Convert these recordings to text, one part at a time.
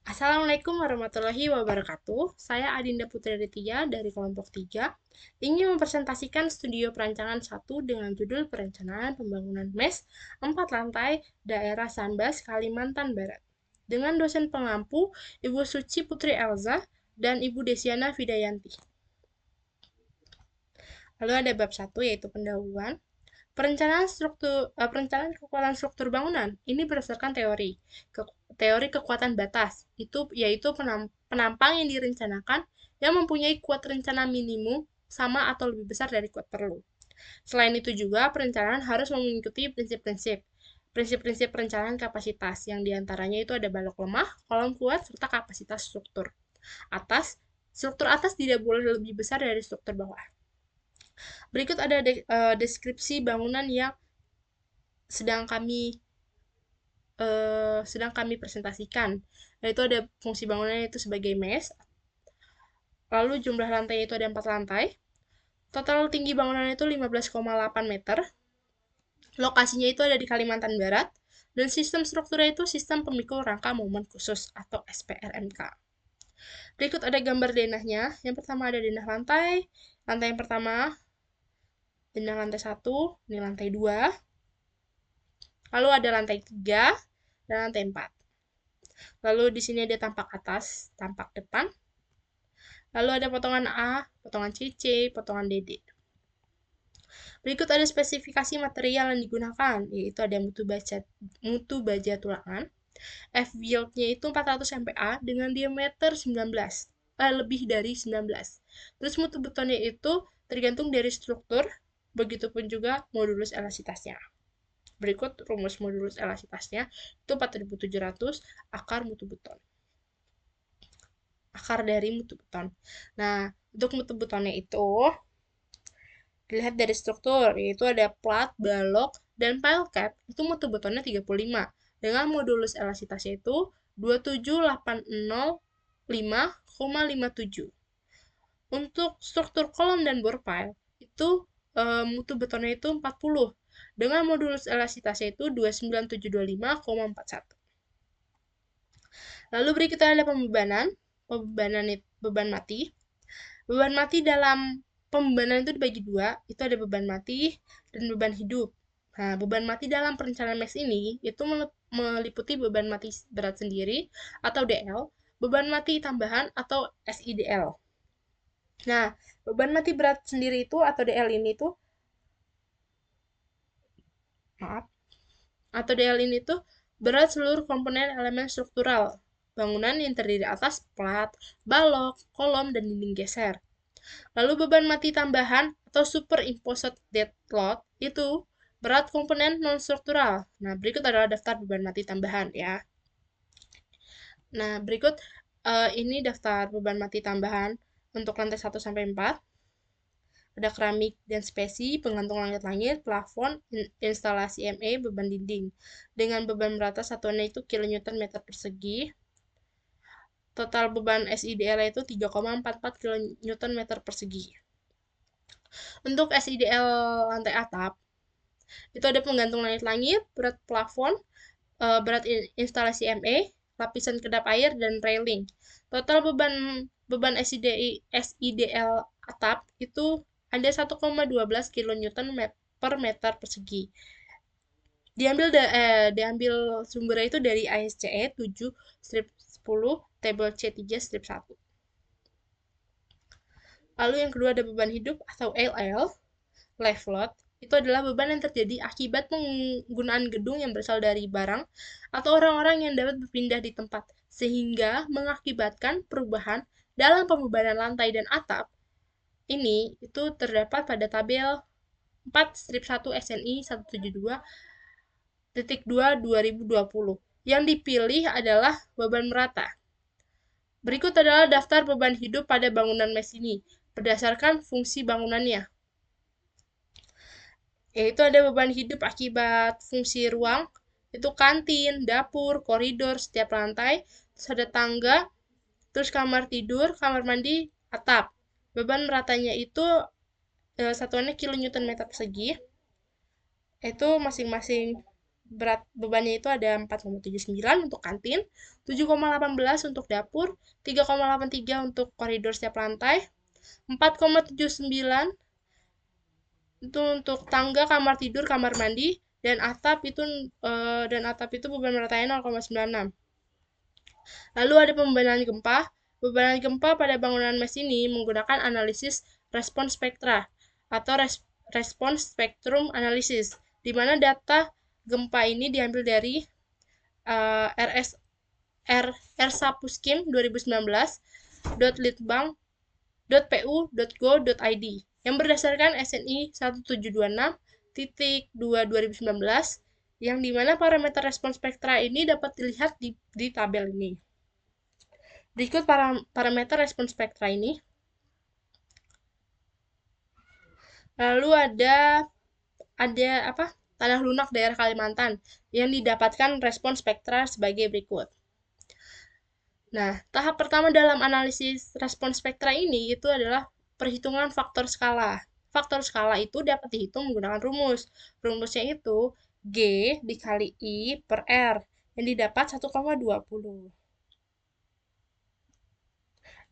Assalamualaikum warahmatullahi wabarakatuh. Saya Adinda Putri Aditya dari kelompok 3 ingin mempresentasikan studio perancangan 1 dengan judul Perencanaan Pembangunan MES 4 lantai daerah Sambas, Kalimantan Barat. Dengan dosen pengampu Ibu Suci Putri Elza dan Ibu Desiana Vidayanti. Lalu ada bab 1 yaitu pendahuluan. Perencanaan kekuatan struktur bangunan ini berdasarkan teori kekuatan batas, yaitu penampang yang direncanakan yang mempunyai kuat rencana minimum sama atau lebih besar dari kuat perlu. Selain itu juga perencanaan harus mengikuti prinsip-prinsip perencanaan kapasitas yang diantaranya itu ada balok lemah, kolom kuat, serta kapasitas struktur. Struktur atas tidak boleh lebih besar dari struktur bawah. Berikut ada deskripsi bangunan yang sedang kami presentasikan. Yaitu ada fungsi bangunan itu sebagai mes. Lalu jumlah lantainya itu ada 4 lantai. Total tinggi bangunan itu 15,8 meter. Lokasinya itu ada di Kalimantan Barat. Dan sistem strukturnya itu sistem pemikul rangka momen khusus atau SPRMK. Berikut ada gambar denahnya. Yang pertama ada denah lantai. Lantai yang pertama, denah lantai 1, ini lantai 2. Lalu ada lantai 3 dan lantai 4. Lalu di sini ada tampak atas, tampak depan. Lalu ada potongan A, potongan CC, potongan DD. Berikut ada spesifikasi material yang digunakan, yaitu ada mutu baja tulangan. F-yield-nya itu 400 MPa dengan diameter 19, lebih dari 19. Terus mutu betonnya itu tergantung dari struktur, begitupun juga modulus elastisitasnya. Berikut rumus modulus elastisitasnya itu 4700 akar mutu beton. Akar dari mutu beton. Nah, untuk mutu betonnya itu dilihat dari struktur, yaitu ada plat, balok, dan pile cap, itu mutu betonnya 35. Dengan modulus elastisitasnya itu 27805,57. Untuk struktur kolom dan bore pile, itu mutu betonnya itu 40. Dengan modulus elastisitasnya itu 29725,41. Lalu berikutnya ada beban mati. Beban mati dalam pembebanan itu dibagi dua, itu ada beban mati dan beban hidup. Nah, beban mati dalam perencanaan MES ini itu meliputi beban mati berat sendiri atau DL, beban mati tambahan atau SIDL. Nah, beban mati berat sendiri itu atau DL ini tuh berat seluruh komponen elemen struktural bangunan yang terdiri atas plat, balok, kolom, dan dinding geser. Lalu beban mati tambahan atau superimposed dead load itu berat komponen non-struktural. Nah, berikut adalah daftar beban mati tambahan ya. Nah, berikut ini daftar beban mati tambahan untuk lantai 1 sampai 4. Ada keramik dan spesi, penggantung langit-langit, plafon, instalasi ME, beban dinding. Dengan beban merata satuannya itu kilonewton meter persegi. Total beban SIDL itu 3,44 kilonewton meter persegi. Untuk SIDL lantai atap, itu ada penggantung langit-langit, berat plafon, berat instalasi ME, lapisan kedap air, dan railing. Total beban SIDL atap itu ada 1,12 kilonewton per meter persegi. Diambil sumbernya itu dari ISCE 7/10 tabel C3 strip 1. Lalu yang kedua ada beban hidup atau LL, life load. Itu adalah beban yang terjadi akibat penggunaan gedung yang berasal dari barang atau orang-orang yang dapat berpindah di tempat, sehingga mengakibatkan perubahan dalam pembebanan lantai dan atap. Ini itu terdapat pada tabel 4/1 SNI 172.2/2020. Yang dipilih adalah beban merata. Berikut adalah daftar beban hidup pada bangunan MES ini berdasarkan fungsi bangunannya. Yaitu ada beban hidup akibat fungsi ruang, itu kantin, dapur, koridor, setiap lantai, terus ada tangga, terus kamar tidur, kamar mandi, atap. Beban meratanya itu satuannya kilonewton meter persegi. Itu masing-masing berat bebannya itu ada 4,79 untuk kantin, 7,18 untuk dapur, 3,83 untuk koridor setiap lantai, 4,79 itu untuk tangga, kamar tidur, kamar mandi, dan atap itu beban meratanya 0,96. Lalu ada pembebanan gempa. Pembebanan gempa pada bangunan mes ini menggunakan analisis respons spektra atau respons spektrum analisis, di mana data gempa ini diambil dari RS Ersapuskim 2019.litbang.pu.go.id yang berdasarkan SNI 1726.2 2019, yang dimana parameter respons spektra ini dapat dilihat di tabel ini. Berikut parameter respons spektra ini. Lalu ada tanah lunak daerah Kalimantan yang didapatkan respons spektra sebagai berikut. Nah, tahap pertama dalam analisis respons spektra ini itu adalah perhitungan faktor skala. Faktor skala itu dapat dihitung menggunakan rumus. Rumusnya itu G dikali I per R yang didapat 1,20.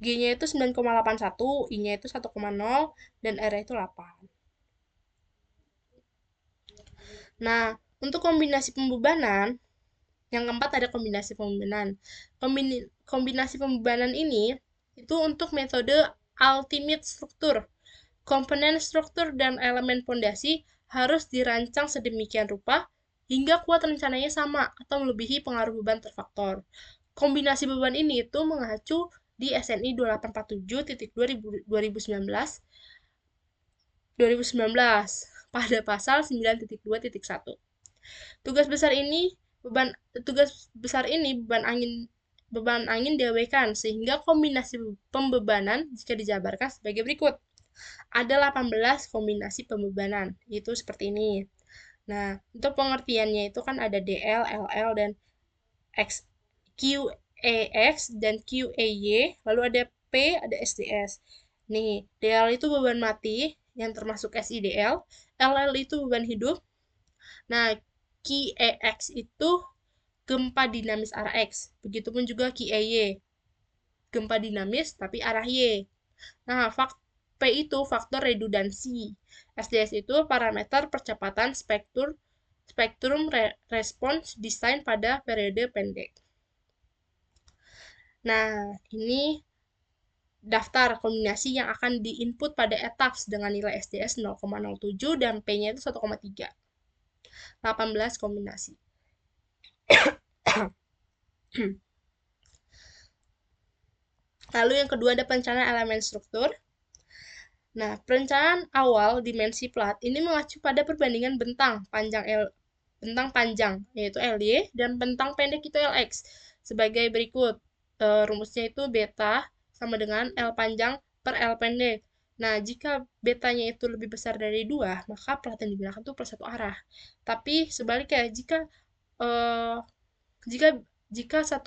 G-nya itu 9,81, I-nya itu 1,0, dan R-nya itu 8. Nah, untuk kombinasi pembebanan, yang keempat ada kombinasi pembebanan. Kombinasi pembebanan ini itu untuk metode ultimate struktur. Komponen struktur dan elemen fondasi harus dirancang sedemikian rupa hingga kuat rencananya sama atau melebihi pengaruh beban terfaktor. Kombinasi beban ini itu mengacu di SNI 2847/2019 pada pasal 9.2.1. Tugas besar ini beban angin diabaikan sehingga kombinasi pembebanan jika dijabarkan sebagai berikut. Ada 18 kombinasi pembebanan, itu seperti ini. Nah, untuk pengertiannya itu kan ada DL, LL, dan QAX dan QAY, lalu ada P, ada SDS. Nih, DL itu beban mati yang termasuk SIDL, LL itu beban hidup. Nah, QAX itu gempa dinamis arah X, begitupun juga QAY, gempa dinamis tapi arah Y. Nah, P itu faktor redundansi. SDS itu parameter percepatan spektrum respons desain pada periode pendek. Nah, ini daftar kombinasi yang akan diinput pada etaps dengan nilai SDS 0,07 dan P-nya itu 1,3. 18 kombinasi. Lalu yang kedua ada perencanaan elemen struktur. Nah, perencanaan awal dimensi plat ini mengacu pada perbandingan bentang panjang yaitu LY dan bentang pendek itu LX sebagai berikut. Rumusnya itu beta sama dengan L panjang per L pendek. Nah, jika betanya itu lebih besar dari 2, maka plat yang digunakan itu per satu arah. Tapi sebaliknya, jika 1,0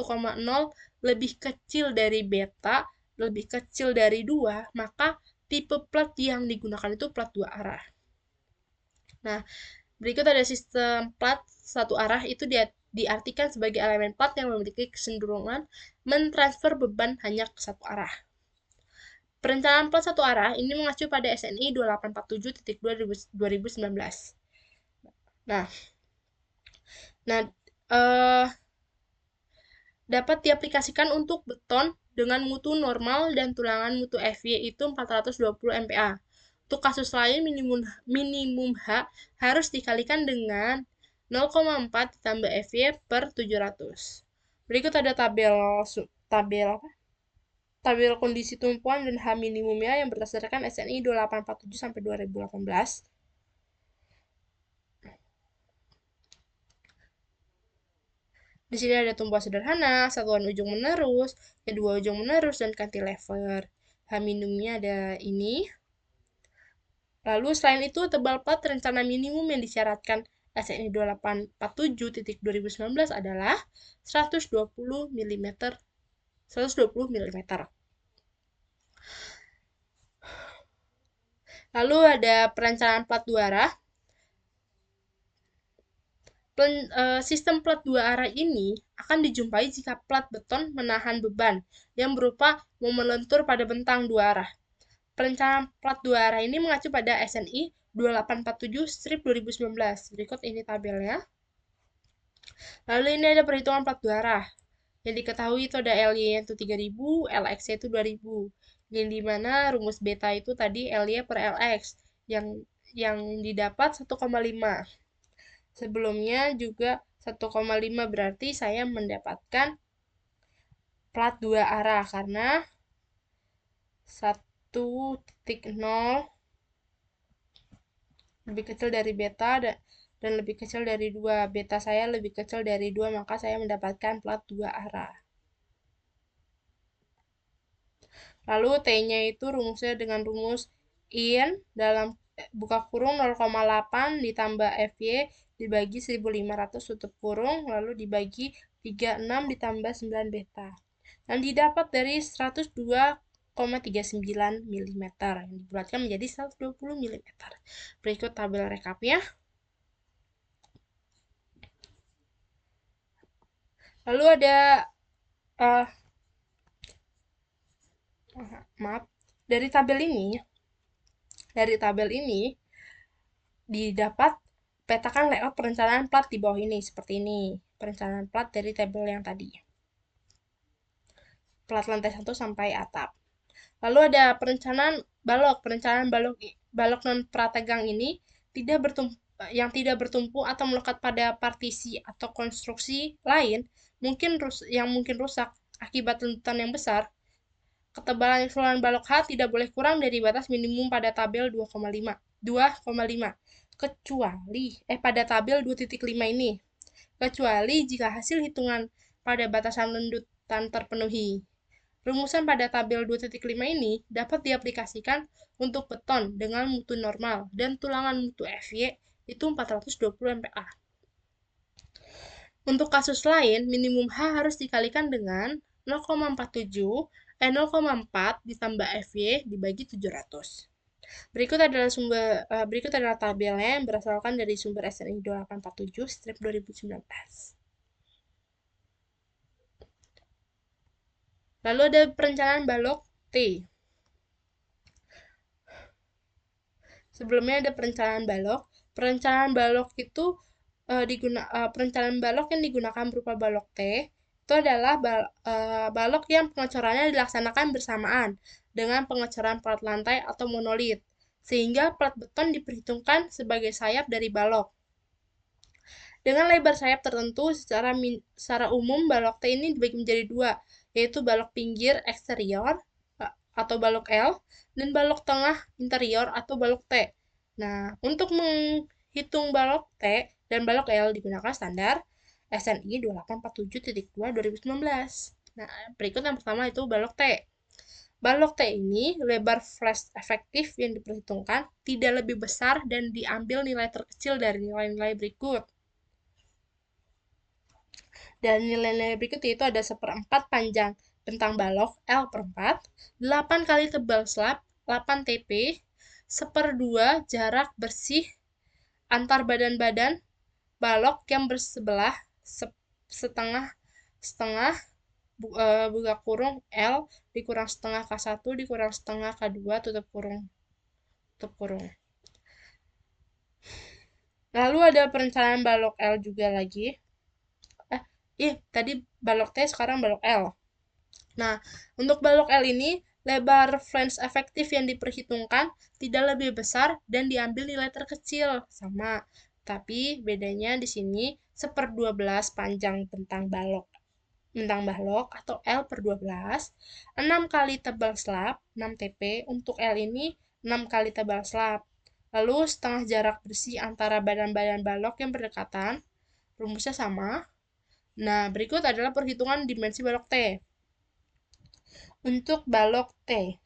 lebih kecil dari beta, lebih kecil dari 2, maka tipe plat yang digunakan itu plat dua arah. Nah, berikut ada sistem plat satu arah itu diartikan sebagai elemen plat yang memiliki kecenderungan mentransfer beban hanya ke satu arah. Perencanaan plat satu arah ini mengacu pada SNI 2847/2019. Nah, dapat diaplikasikan untuk beton dengan mutu normal dan tulangan mutu FY itu 420 MPa. Untuk kasus lain minimum H harus dikalikan dengan 0,4 ditambah FY per 700. Berikut ada tabel kondisi tumpuan dan H minimumnya yang berdasarkan SNI 2847/2018. Di sini ada tumpuan sederhana, satuan ujung menerus, kedua ujung menerus, dan cantilever. H minimumnya ada ini. Lalu selain itu, tebal plat rencana minimum yang disyaratkan SNI 2847/2019 adalah 120 mm. Lalu ada perencanaan plat dua arah. Sistem plat dua arah ini akan dijumpai jika plat beton menahan beban yang berupa momen lentur pada bentang dua arah. Perencanaan plat dua arah ini mengacu pada SNI 2847/2019. Berikut ini tabelnya. Lalu ini ada perhitungan plat dua arah. Yang diketahui itu ada LY itu 3000, LX itu 2000. Yang dimana rumus beta itu tadi LY per LX yang didapat 1,5. Sebelumnya juga 1,5 berarti saya mendapatkan plat dua arah karena 1,0 lebih kecil dari beta dan lebih kecil dari 2. Beta saya lebih kecil dari 2, maka saya mendapatkan plat dua arah. Lalu T-nya itu rumusnya dengan rumus IN dalam buka kurung 0,8 ditambah FY dibagi 1500 tutup kurung, lalu dibagi 36 ditambah 9 beta. Dan didapat dari 102,39 mm yang dibulatkan menjadi 120 mm. Berikut tabel rekapnya. Lalu ada maaf, dari tabel ini didapat petakan layout perencanaan plat di bawah ini seperti ini. Perencanaan plat dari tabel yang tadi. Plat lantai 1 sampai atap. Lalu ada perencanaan balok. Perencanaan balok non prategang ini yang tidak bertumpu atau melekat pada partisi atau konstruksi lain yang mungkin rusak akibat lentutan yang besar. Ketebalan keseluruhan balok H tidak boleh kurang dari batas minimum pada tabel 2,5. Kecuali pada tabel 2.5 ini. Kecuali jika hasil hitungan pada batasan lendutan terpenuhi. Rumusan pada tabel 2.5 ini dapat diaplikasikan untuk beton dengan mutu normal dan tulangan mutu FY itu 420 MPa. Untuk kasus lain, minimum H harus dikalikan dengan 0,4 ditambah FY dibagi 700. Berikut adalah tabelnya yang berasalkan dari sumber SNI 2847/2019. Lalu ada perencanaan balok T. Sebelumnya ada perencanaan balok. Perencanaan balok itu perencanaan balok yang digunakan berupa balok T itu adalah balok yang pengecorannya dilaksanakan bersamaan dengan pengecoran plat lantai atau monolit, sehingga plat beton diperhitungkan sebagai sayap dari balok. Dengan lebar sayap tertentu, secara umum balok T ini dibagi menjadi 2, yaitu balok pinggir eksterior atau balok L dan balok tengah interior atau balok T. Nah, untuk menghitung balok T dan balok L digunakan standar SNI 2847/2019. Nah, berikut yang pertama itu balok T. Balok T ini lebar flash efektif yang diperhitungkan tidak lebih besar dan diambil nilai terkecil dari nilai-nilai berikut. Dan nilai-nilai berikut itu ada 1/4 panjang bentang balok L/4, 8 kali tebal slab 8 TP, 1/2 jarak bersih antar badan-badan balok yang bersebelah setengah buka kurung L dikurang setengah K1 dikurang setengah K2 tutup kurung. Lalu ada perencanaan balok L juga lagi. Tadi balok T, sekarang balok L. Nah, untuk balok L ini, lebar flange efektif yang diperhitungkan tidak lebih besar dan diambil nilai terkecil, sama. Tapi bedanya di sini 1/12 panjang bentang balok atau L/12, 6 kali tebal slab, 6 TP. Untuk L ini 6 kali tebal slab. Lalu setengah jarak bersih antara badan-badan balok yang berdekatan, rumusnya sama. Nah, berikut adalah perhitungan dimensi balok T. Untuk balok T,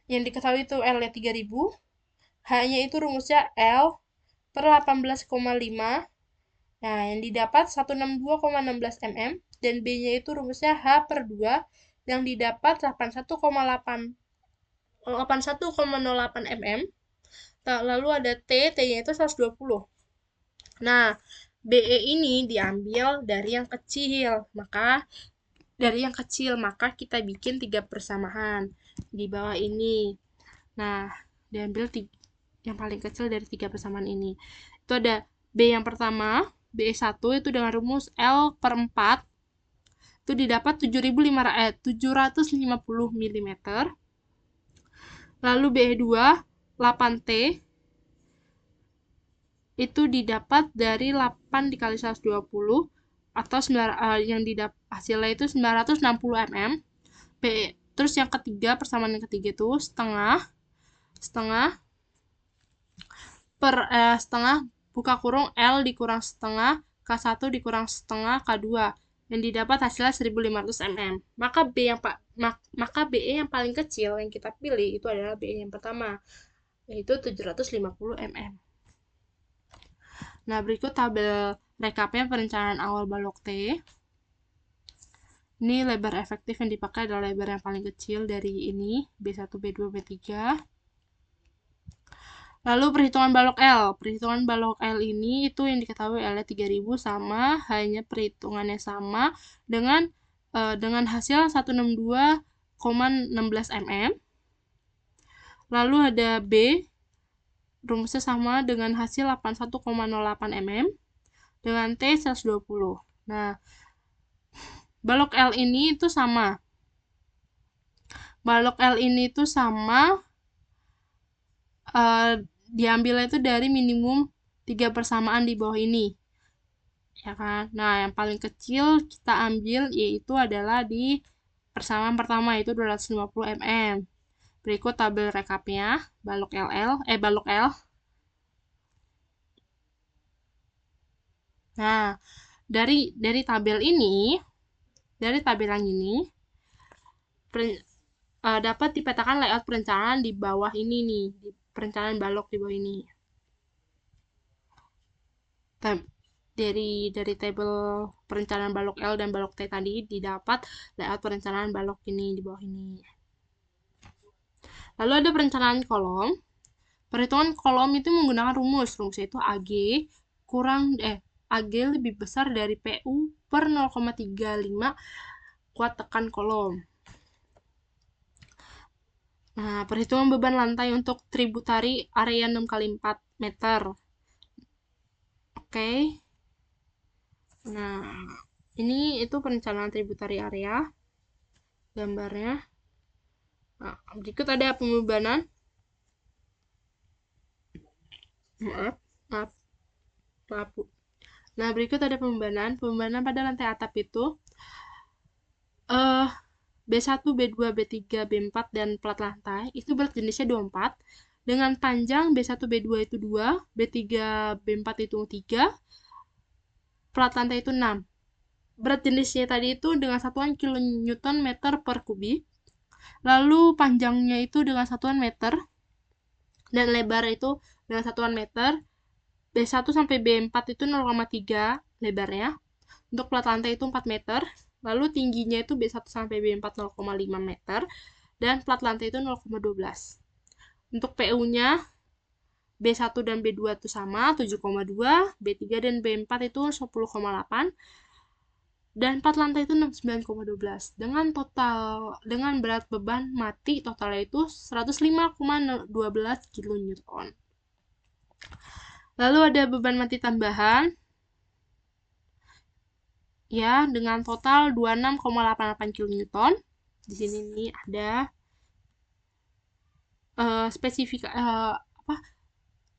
yang diketahui itu L-nya 3000, H-nya itu rumusnya L per 18,5. Nah, yang didapat 162,16 mm, dan B-nya itu rumusnya H per 2, yang didapat 81,08 mm. Lalu ada T, T-nya itu 120. Nah, BE ini diambil dari yang kecil, maka kita bikin 3 persamaan di bawah ini. Nah, diambil yang paling kecil dari 3 persamaan ini. Itu ada B yang pertama, BE1 itu dengan rumus L per 4 itu didapat 750 mm. Lalu BE2 8T itu didapat dari 8 dikali 120 atau yang hasilnya itu 960 mm. Terus yang ketiga, persamaan yang ketiga itu setengah setengah buka kurung L dikurang setengah K1 dikurang setengah K2 yang didapat hasilnya 1500 mm. Maka BE yang paling kecil yang kita pilih itu adalah BE yang pertama, yaitu 750 mm. Nah, berikut tabel rekapnya perencanaan awal balok T. Ini lebar efektif yang dipakai adalah lebar yang paling kecil dari ini, B1, B2, B3. Lalu perhitungan balok L. Perhitungan balok L ini itu yang diketahui L-nya 3000 sama, hanya perhitungannya sama dengan hasil 162,16 mm. Lalu ada B, rumusnya sama dengan hasil 81,08 mm. Dengan T 120. Nah, balok L ini itu sama. Balok L ini itu sama diambilnya itu dari minimum 3 persamaan di bawah ini. Ya kan? Nah, yang paling kecil kita ambil yaitu adalah di persamaan pertama yaitu 250 mm. Berikut tabel rekapnya balok L. Nah, dari tabel yang ini dapat dipetakan layout perencanaan di bawah ini nih, di perencanaan balok di bawah ini. Dari tabel perencanaan balok L dan balok T tadi didapat layout perencanaan balok ini di bawah ini. Lalu ada perencanaan kolom. Perhitungan kolom itu menggunakan rumusnya itu AG lebih besar dari PU per 0,35 kuat tekan kolom. Nah, perhitungan beban lantai untuk tributari area 6 kali 4 meter. Oke. Nah, ini itu perencanaan tributari area. Gambarnya. Nah, berikut ada pembebanan. Maaf. Nah, berikut ada pembebanan. Pembebanan pada lantai atap itu B1, B2, B3, B4, dan plat lantai itu berat jenisnya 24 dengan panjang B1, B2 itu 2, B3, B4 itu 3, plat lantai itu 6. Berat jenisnya tadi itu dengan satuan kilonewton meter per kubik, lalu panjangnya itu dengan satuan meter, dan lebar itu dengan satuan meter. B1 sampai B4 itu 0,3 lebarnya. Untuk plat lantai itu 4 meter. Lalu tingginya itu B1 sampai B4 0,5 meter. Dan plat lantai itu 0,12. Untuk PU-nya B1 dan B2 itu sama 7,2, B3 dan B4 itu 10,8. Dan plat lantai itu 69,12. Dengan berat beban mati totalnya itu 105,12 kN. Lalu ada beban mati tambahan ya dengan total 26,88 kN. Di sini nih ada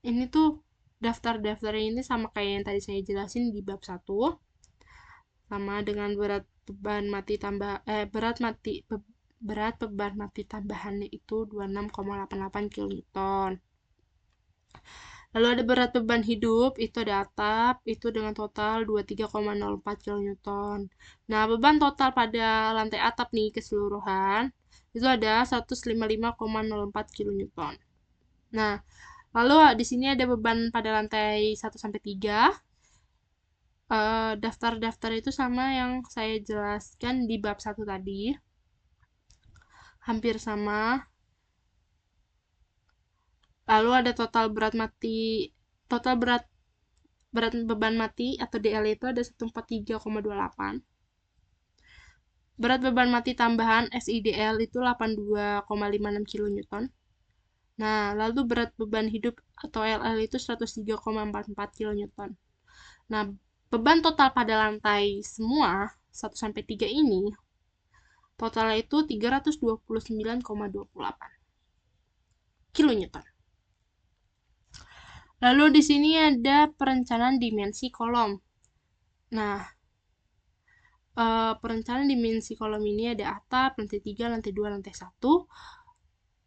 ini tuh daftar ini sama kayak yang tadi saya jelasin di bab 1. Sama dengan berat beban mati tambahannya itu 26,88 kN. Lalu ada berat beban hidup, itu ada atap, itu dengan total 23,04 kN. Nah, beban total pada lantai atap nih keseluruhan, itu ada 155,04 kN. Nah, lalu di sini ada beban pada lantai 1 sampai 3. Daftar-daftar itu sama yang saya jelaskan di bab 1 tadi. Hampir sama. Lalu ada total berat berat beban mati atau DL itu ada 143,28. Berat beban mati tambahan SIDL itu 82,56 kN. Nah, lalu berat beban hidup atau LL itu 103,44 kN. Nah, beban total pada lantai semua 1 sampai 3 ini totalnya itu 329,28 kN. Lalu di sini ada perencanaan dimensi kolom. Nah, perencanaan dimensi kolom ini ada atap, lantai 3, lantai 2, lantai 1.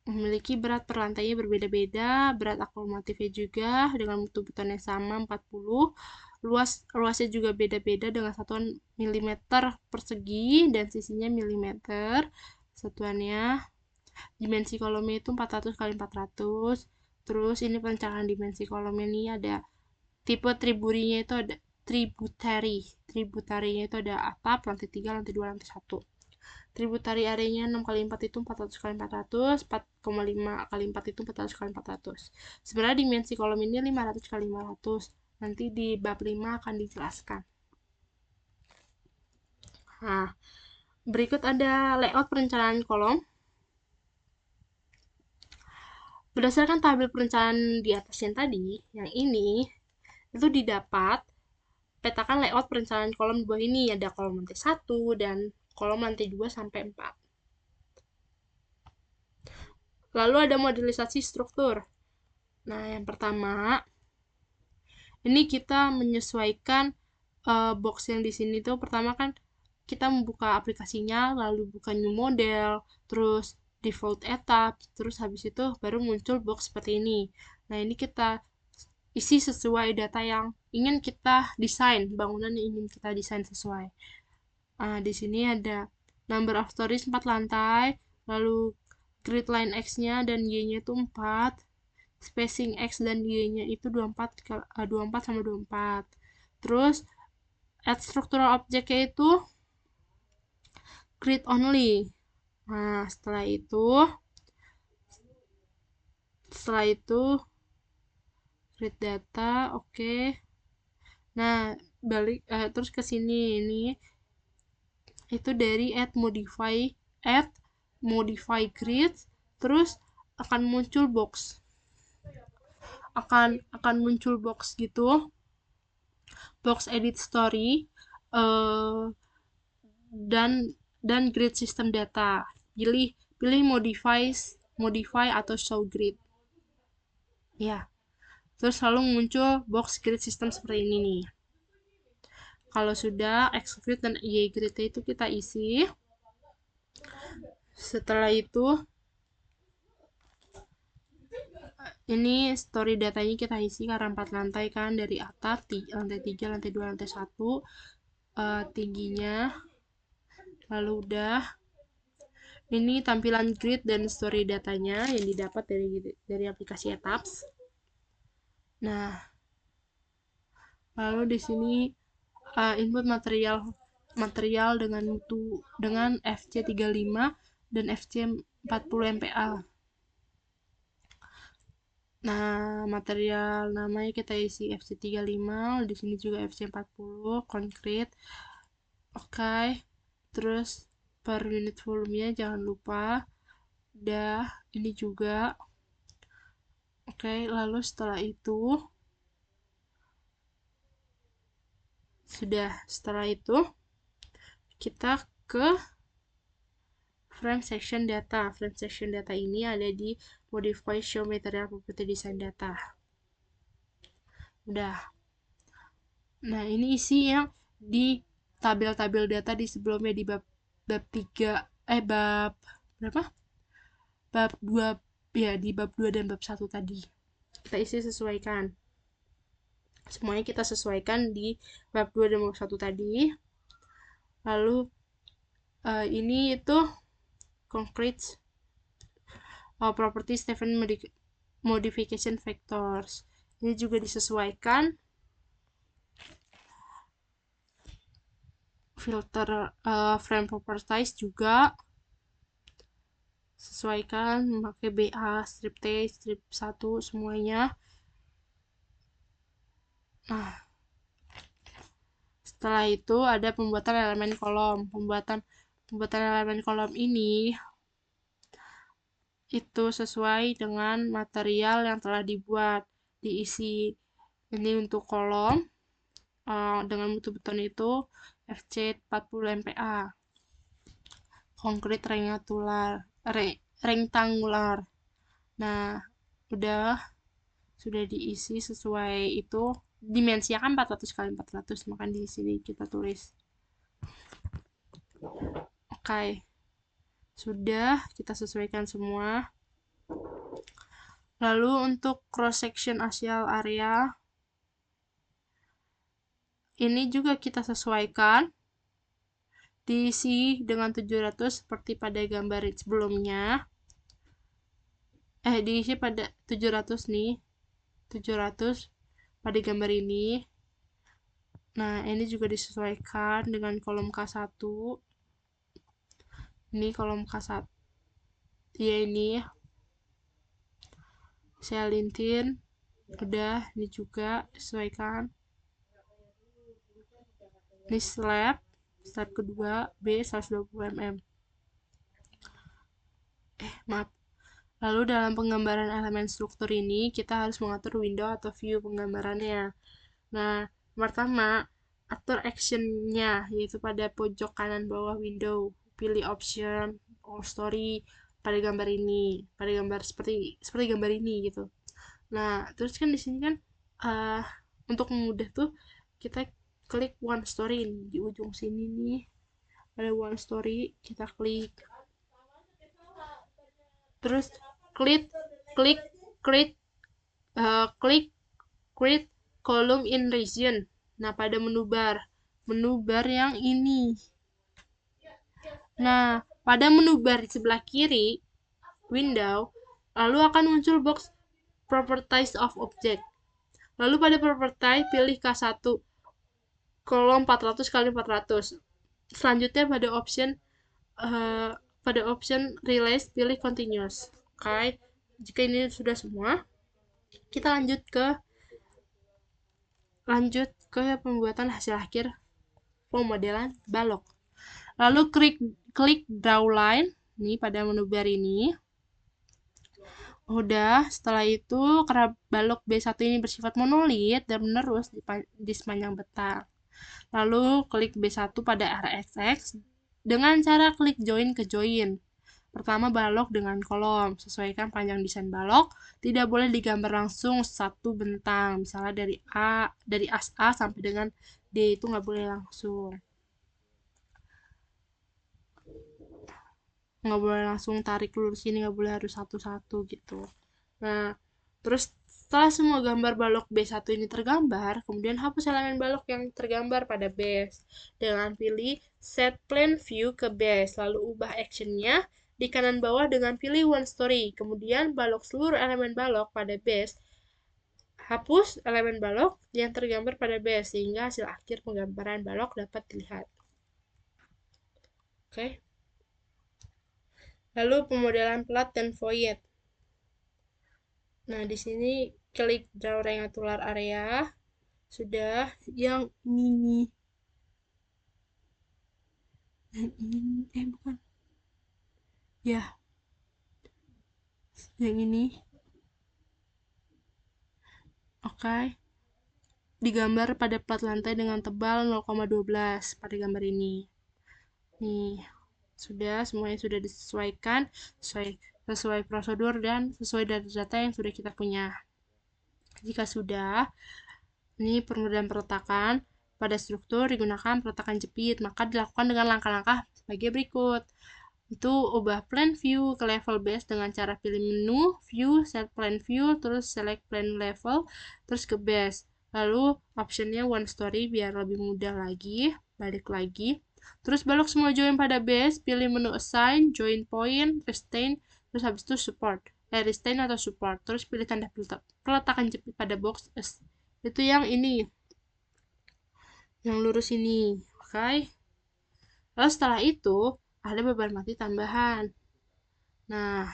Memiliki berat per lantainya berbeda-beda, berat akumulatifnya juga dengan mutu beton yang sama 40. Luasnya juga beda-beda dengan satuan milimeter persegi dan sisinya milimeter. Satuannya dimensi kolomnya itu 400 kali 400. Terus ini perencanaan dimensi kolomnya ini ada tipe triburinya itu ada tributarinya itu ada atap, lantai 3, lantai 2, lantai 1. Tributary areanya 6 kali 4 itu 400 kali 400, 4,5 kali 4 itu 400 kali 400. Sebenarnya dimensi kolom ini 500 kali 500. Nanti di bab 5 akan dijelaskan. Nah, berikut ada layout perencanaan kolom. Berdasarkan tabel perencanaan di atas yang tadi, yang ini, itu didapat petakan layout perencanaan kolom di bawah ini. Ada kolom lantai 1 dan kolom lantai 2 sampai 4. Lalu ada modelisasi struktur. Nah, yang pertama, ini kita menyesuaikan box yang di sini tuh. Pertama kan kita membuka aplikasinya, lalu buka new model, terus default etap, terus habis itu baru muncul box seperti ini. Nah, ini kita isi sesuai data yang ingin kita desain, bangunan yang ingin kita desain sesuai. Di sini ada number of stories 4 lantai, lalu grid line X-nya dan Y-nya itu 4, spacing X dan Y-nya itu 24 sama 24. Terus add structural object-nya itu grid only. Nah, setelah itu grid data, oke. Nah, balik terus ke sini ini itu dari add modify grid, terus akan muncul box. Akan muncul box gitu. Box edit story dan grid system data. Pilih modify atau show grid. Ya. Terus lalu muncul box grid system seperti ini nih. Kalau sudah X grid dan Y grid itu kita isi. Setelah itu ini story datanya kita isi karena 4 lantai kan, dari atap, lantai 3, lantai 2, lantai 1, tingginya. Lalu udah. Ini tampilan grid dan story datanya yang didapat dari aplikasi Etaps. Nah, lalu di sini input material dengan FC35 dan FC40 MPa. Nah, material namanya kita isi FC35, di sini juga FC40, konkret. Oke. Terus per unit volumenya jangan lupa. Udah, ini juga. Oke, lalu setelah itu kita ke frame section data. Frame section data ini ada di modify show material property design data. Udah. Nah, ini isi yang di tabel-tabel data di sebelumnya di bab 3 bab berapa? Bab 2 ya, di bab 2 dan bab 1 tadi. Kita isi sesuaikan. Semuanya kita sesuaikan di bab 2 dan bab 1 tadi. Lalu ini itu concrete property Stephen modification factors. Ini juga disesuaikan. Filter frame properties juga sesuaikan memakai BA, strip T, strip 1 semuanya. Nah, Setelah itu ada pembuatan elemen kolom. Pembuatan elemen kolom ini itu sesuai dengan material yang telah dibuat, diisi. Ini untuk kolom dengan mutu beton itu FC 40 MPa. Konkrit rektangular. Nah, sudah diisi sesuai itu. Dimensinya kan 400 kali 400, maka di sini kita tulis. Oke. Sudah kita sesuaikan semua. Lalu untuk cross section axial area ini juga kita sesuaikan, diisi dengan 700 seperti pada gambar sebelumnya. Diisi pada 700 nih, 700 pada gambar ini. Nah, ini juga disesuaikan dengan kolom K1. Ini kolom K1. Ya, ini saya lintin. Udah, ini juga disesuaikan. Ini slab kedua B 120 mm. Maaf. Lalu dalam penggambaran elemen struktur ini kita harus mengatur window atau view penggambarannya. Nah, pertama atur actionnya, yaitu pada pojok kanan bawah window. Pilih option all story pada gambar ini, pada gambar seperti gambar ini gitu. Nah, terus kan di sini kan untuk mudah tuh kita klik one story di ujung sini nih. Ada one story, kita klik. Terus klik create column in region. Nah, pada menu bar yang ini. Nah, pada menu bar di sebelah kiri window, lalu akan muncul box properties of object. Lalu pada property pilih K1 kolom 400 kali 400. Selanjutnya pada option release pilih continuous. Oke, jika ini sudah semua, kita lanjut ke pembuatan hasil akhir pemodelan balok. Lalu klik draw line nih pada menu bar ini. Udah, setelah itu karena balok B1 ini bersifat monolit dan menerus di sepanjang betang. Lalu klik B1 pada area XX dengan cara klik join ke join. Pertama, balok dengan kolom. Sesuaikan panjang desain balok. Tidak boleh digambar langsung satu bentang. Misalnya dari as A sampai dengan D itu nggak boleh langsung. Nggak boleh langsung tarik lurus ini, nggak boleh harus satu-satu gitu. Nah, terus setelah semua gambar balok B1 ini tergambar, kemudian hapus elemen balok yang tergambar pada base dengan pilih set plane view ke base, lalu ubah actionnya di kanan bawah dengan pilih one story, kemudian balok seluruh elemen balok pada base, hapus elemen balok yang tergambar pada base sehingga hasil akhir penggambaran balok dapat dilihat. Oke. Lalu pemodelan plat dan void. Nah, di sini klik draw rectangular area. Sudah, yang ini. Yang ini, bukan. Ya. Yang ini. Oke. Digambar pada plat lantai dengan tebal 0,12 pada gambar ini. Nih, sudah semuanya sudah disesuaikan sesuai prosedur dan sesuai data yang sudah kita punya. Jika sudah, ini pemudahan peletakan pada struktur digunakan peletakan jepit, maka dilakukan dengan langkah-langkah sebagai berikut. Itu ubah plan view ke level base dengan cara pilih menu view, set plan view, terus select plan level, terus ke base. Lalu optionnya one story biar lebih mudah lagi, balik lagi. Terus balok semua join pada base, pilih menu assign, join point, restrain, terus habis itu support. Restrain atau support, terus pilih tanda peletakan jepit pada box S. Itu yang ini. Yang lurus ini, oke? Lalu setelah itu, ada beban mati tambahan. Nah,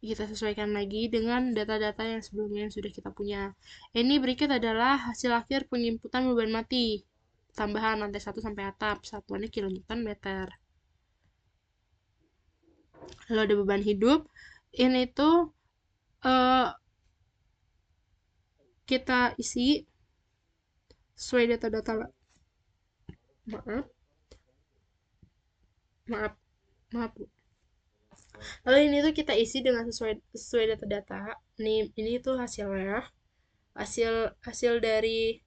kita sesuaikan lagi dengan data-data yang sebelumnya yang sudah kita punya. Ini berikut adalah hasil akhir penginputan beban mati. tambahan lantai 1 sampai atap, satuannya kilonewton meter. Lalu ada beban hidup, ini tuh kita isi sesuai data-data, maaf Bu. Lalu ini tuh kita isi dengan sesuai data-data. Ini tuh hasilnya, hasil dari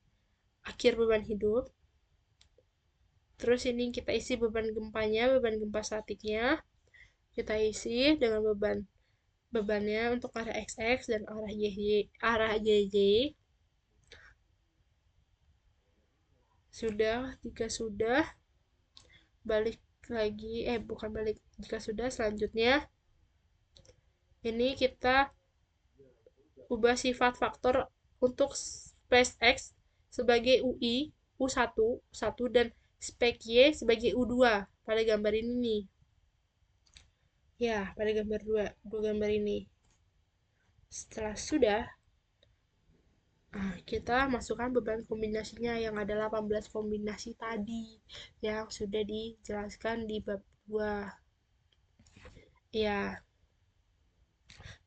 akhir beban hidup. Terus ini kita isi beban gempanya, beban gempa statiknya. Kita isi dengan bebannya untuk arah XX dan arah JJ. Jika sudah, balik lagi, bukan balik, jika sudah, selanjutnya ini kita ubah sifat faktor untuk space X sebagai UI, U1 dan spek Y sebagai U2 pada gambar ini nih. Ya, pada dua gambar ini. Setelah sudah, kita masukkan beban kombinasinya yang ada 18 kombinasi tadi yang sudah dijelaskan di bab 2. Ya.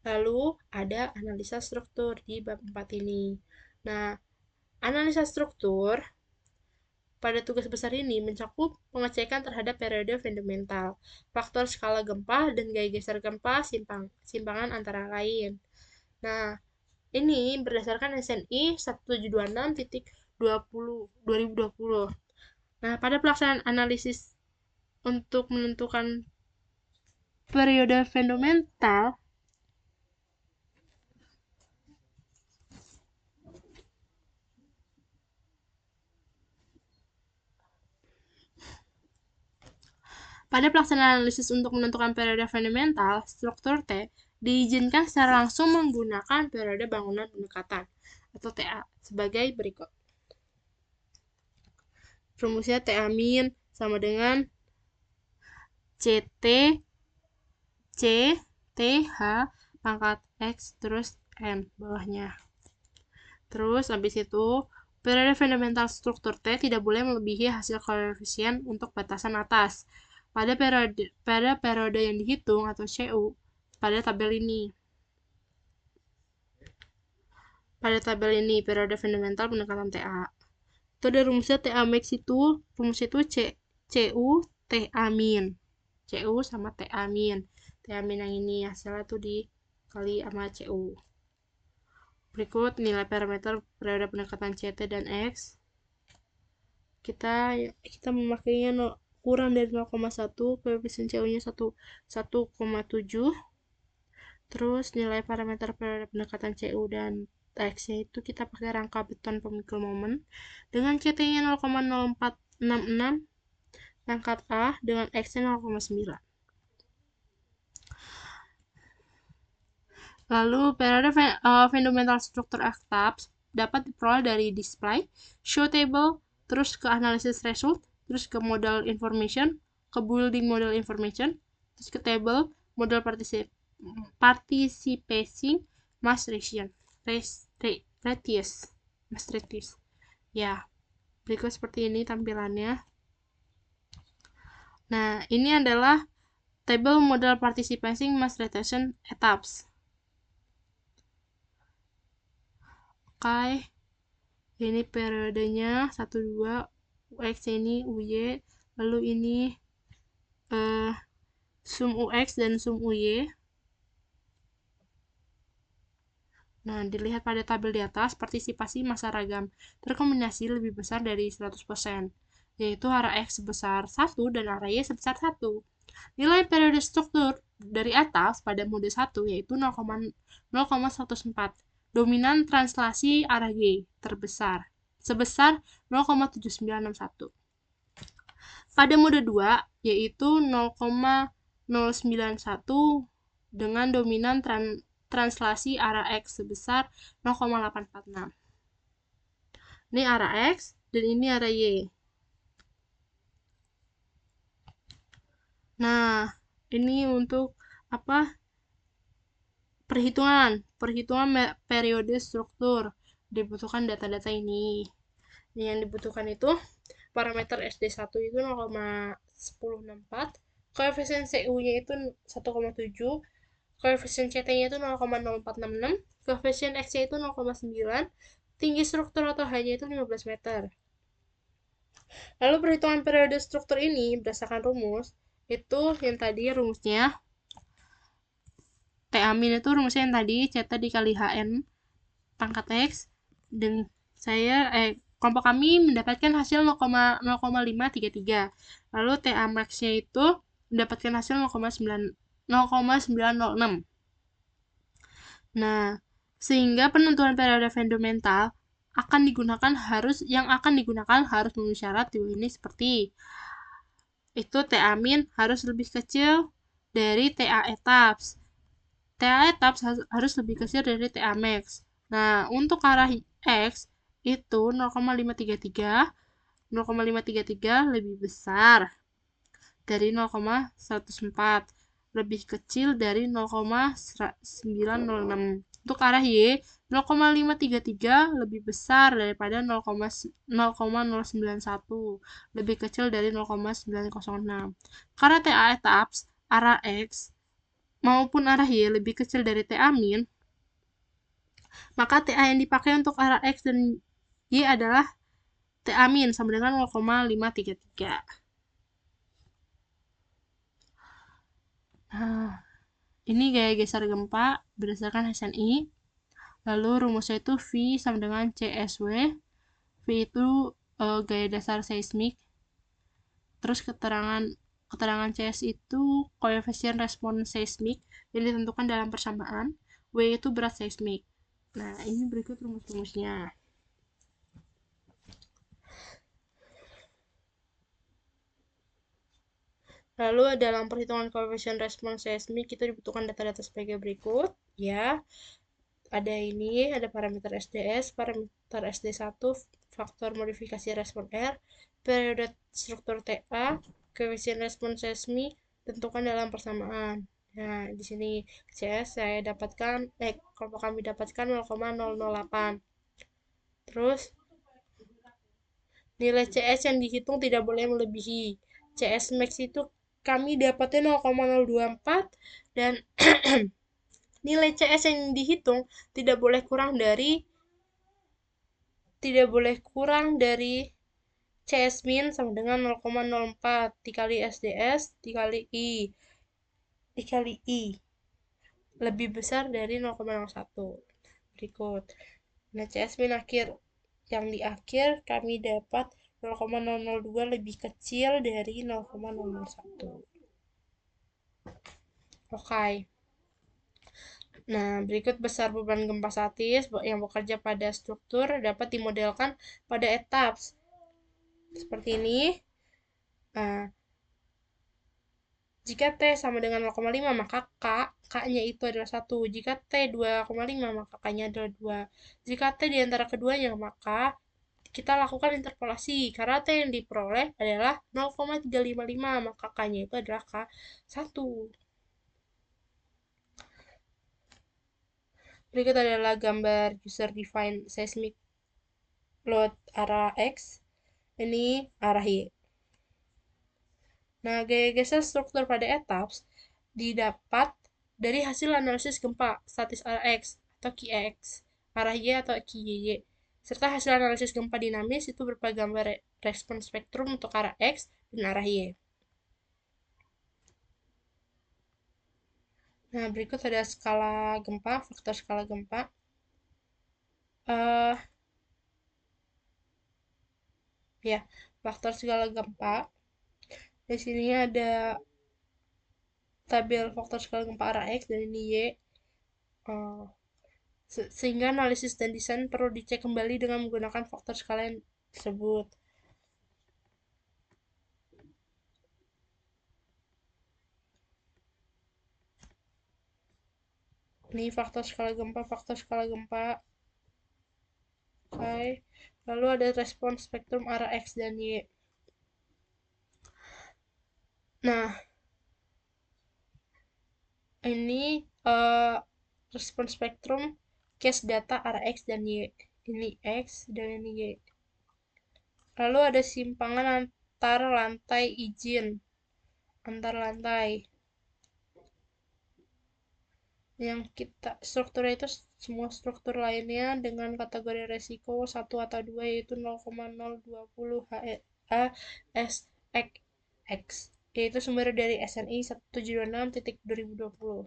Lalu ada analisa struktur di bab 4 ini. Nah, analisa struktur pada tugas besar ini mencakup pengecekan terhadap periode fundamental, faktor skala gempa, dan gaya geser gempa, simpangan antara lain. Nah, ini berdasarkan SNI 1726.2020. Nah, pada pelaksanaan analisis untuk menentukan periode fundamental, pada pelaksanaan analisis untuk menentukan periode fundamental, struktur T diizinkan secara langsung menggunakan periode bangunan pendekatan atau TA sebagai berikut. Rumusnya TA min sama dengan CT C TH pangkat X terus N bawahnya. Terus habis itu periode fundamental struktur T tidak boleh melebihi hasil koefisien untuk batasan atas pada periode yang dihitung atau CU pada tabel ini. Pada tabel ini periode fundamental pendekatan TA. Itu ada rumusnya TA max itu, rumus itu CU TA min. CU sama TA min. TA min yang ini hasilnya tuh dikali sama CU. Berikut nilai parameter periode pendekatan CT dan X. Kita memakainya kurang dari 0,1, koefisien CU-nya 1,7. Terus nilai parameter periode pendekatan CU dan X-nya itu kita pakai rangka beton pemikul momen dengan CT-nya 0,0466, pangkat A dengan X-nya 0,9. Lalu periode fundamental struktur atap dapat diperoleh dari display, show table, terus ke analysis result, terus ke model information, ke building model information, terus ke table model participating mass radius. Ya, berikut seperti ini tampilannya. Nah, ini adalah table model participating mass radiation etaps. Oke, ini periodenya 1, 2, UX ini UY, lalu ini sum UX dan sum UY. Nah, dilihat pada tabel di atas, partisipasi massa ragam terkombinasi lebih besar dari 100%, yaitu arah X sebesar 1 dan arah Y sebesar 1. Nilai periode struktur dari atas pada mode 1 yaitu 0,104. Dominan translasi arah Y terbesar sebesar 0,7961. Pada mode 2 yaitu 0,091 dengan dominan translasi arah X sebesar 0,846. Ini arah X dan ini arah Y. Nah, ini untuk perhitungan periode struktur, dibutuhkan data-data ini. Yang dibutuhkan itu parameter SD1 itu 0,1064, koefisien CU-nya itu 1,7, koefisien CT-nya itu 0,0466, koefisien X-nya itu 0,9, tinggi struktur atau H-nya itu 15 meter. Lalu perhitungan periode struktur ini berdasarkan rumus, itu yang tadi rumusnya, TA min itu rumusnya yang tadi, CT dikali HN pangkat X, dan kelompok kami mendapatkan hasil 0,533. Lalu TA max-nya itu mendapatkan hasil 0,906. Nah, sehingga penentuan periode fundamental yang akan digunakan harus memenuhi syarat di ini seperti itu TA min harus lebih kecil dari TA etaps. TA etaps harus lebih kecil dari TA max. Nah, untuk arah X itu 0,533 lebih besar dari 0,104, lebih kecil dari 0,906. Untuk arah Y, 0,533 lebih besar daripada 0,091, lebih kecil dari 0,906. Karena TA etaps, arah X maupun arah Y lebih kecil dari TA min, maka TA yang dipakai untuk arah X dan Y adalah TA min sama dengan 0,533. Nah, ini gaya geser gempa berdasarkan SNI. Lalu rumusnya itu V sama dengan CSW. V itu gaya dasar seismik. Terus keterangan CS itu koefisien respon seismik yang ditentukan dalam persamaan. W itu berat seismik. Nah, ini berikut rumus-rumusnya. Lalu dalam perhitungan koefisien respon seismik itu dibutuhkan data-data sebagai berikut, ya. Ada parameter SDS, parameter SD1, faktor modifikasi respon R, periode struktur TA, koefisien respon seismik, tentukan dalam persamaan. Nah, di sini CS kelompok kami dapatkan 0,008. Terus nilai CS yang dihitung tidak boleh melebihi. CS max itu kami dapatnya 0,024 dan nilai CS yang dihitung tidak boleh kurang dari CS min sama dengan 0,04 dikali SDS dikali I lebih besar dari 0,01. Berikut. Nah, CS min yang di akhir kami dapat 0,002 lebih kecil dari 0,001. Oke. Nah, berikut besar beban gempa statis yang bekerja pada struktur dapat dimodelkan pada etaps. Seperti ini. Nah, jika T sama dengan 0,5 maka K-nya itu adalah 1. Jika T 2,5 maka K-nya adalah 2. Jika T di antara keduanya maka kita lakukan interpolasi karena T yang diperoleh adalah 0,355 maka K-nya itu adalah K1. Berikut adalah gambar user defined seismic load arah X, ini arah Y. Nah, gaya geser struktur pada etaps didapat dari hasil analisis gempa statis arah X atau QX, arah Y atau QY, serta hasil analisis gempa dinamis itu berupa gambar respon spektrum untuk arah X dan arah Y. Nah, berikut ada skala gempa, faktor skala gempa. Ya, faktor skala gempa. Di sini ada tabel faktor skala gempa arah X dan ini Y. Sehingga analisis dan desain perlu dicek kembali dengan menggunakan faktor skala yang tersebut. Ini faktor skala gempa. Oke. Lalu ada respon spektrum arah X dan Y. Nah, ini respon spektrum case data arah X dan Y. Ini X dan ini Y. Lalu ada simpangan antar lantai izin, antar lantai. Yang kita strukturnya itu semua struktur lainnya dengan kategori resiko 1 atau 2 yaitu 0,020 HESX, yaitu sumber dari SNI 1726.2020.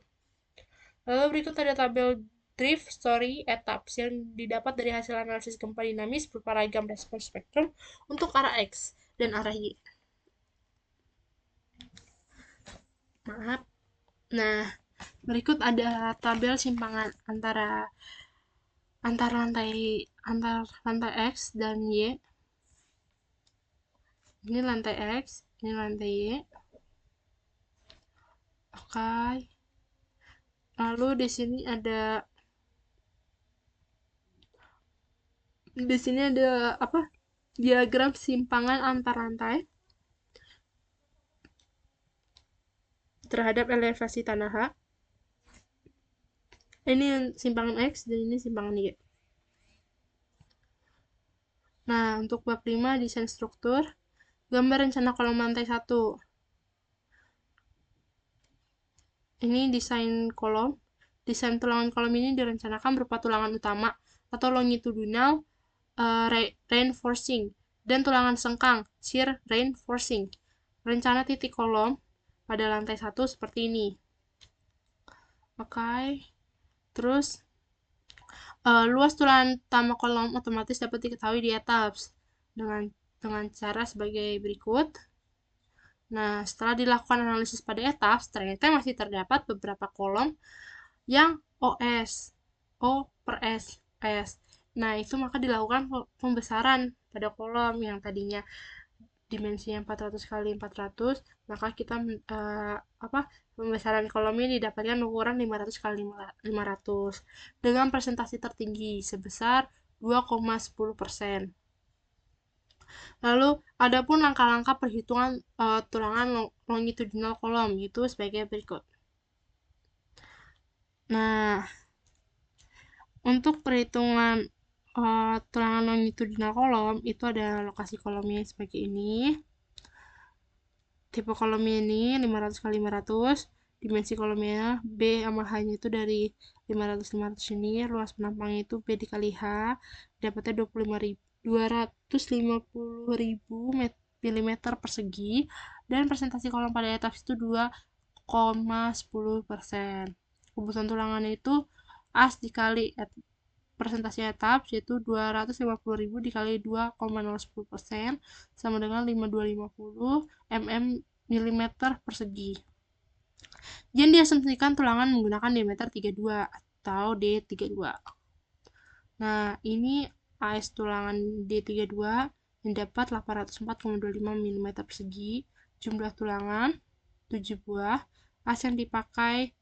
Lalu berikut ada tabel drift story etaps yang didapat dari hasil analisis gempa dinamis berupa ragam respons spektrum untuk arah X dan arah Y. Maaf. Nah, berikut ada tabel simpangan antar lantai X dan Y. Ini lantai X, ini lantai Y. Oke. Lalu di sini ada apa? Diagram simpangan antar lantai terhadap elevasi tanah H. Ini yang simpangan X dan ini simpangan Y. Nah, untuk bab 5 desain struktur, gambar rencana kolom lantai 1. Ini desain kolom. Desain tulangan kolom ini direncanakan berupa tulangan utama atau longitudinal reinforcing dan tulangan sengkang shear reinforcing. Rencana titik kolom pada lantai 1 seperti ini. Oke. Terus luas tulangan utama kolom otomatis dapat diketahui di etaps dengan cara sebagai berikut. Nah, setelah dilakukan analisis pada etaps, ternyata masih terdapat beberapa kolom yang OS, O per S. Nah, itu maka dilakukan pembesaran pada kolom yang tadinya dimensinya 400 kali 400, maka kita pembesaran kolomnya didapatkan ukuran 500 kali 500 dengan presentasi tertinggi sebesar 2,10%. Lalu, adapun langkah-langkah perhitungan tulangan longitudinal kolom itu sebagai berikut. Nah, untuk perhitungan tulangan longitudinal kolom itu ada lokasi kolomnya sebagai ini. Tipe kolomnya ini 500 kali 500, dimensi kolomnya B sama H-nya itu dari 500 ini, luas penampangnya itu B dikali H, dapatnya 250.000 mm persegi, dan presentasi kolom pada etaps itu 2,10%. Kebutuhan tulangannya itu as dikali presentasi etaps yaitu 250.000 dikali 2,010% sama dengan 5250 mm persegi. Yang diasumsikan tulangan menggunakan diameter 32 atau D32. Nah, ini AS tulangan D32 yang dapat 804,25 mm persegi. Jumlah tulangan 7 buah. AS yang dipakai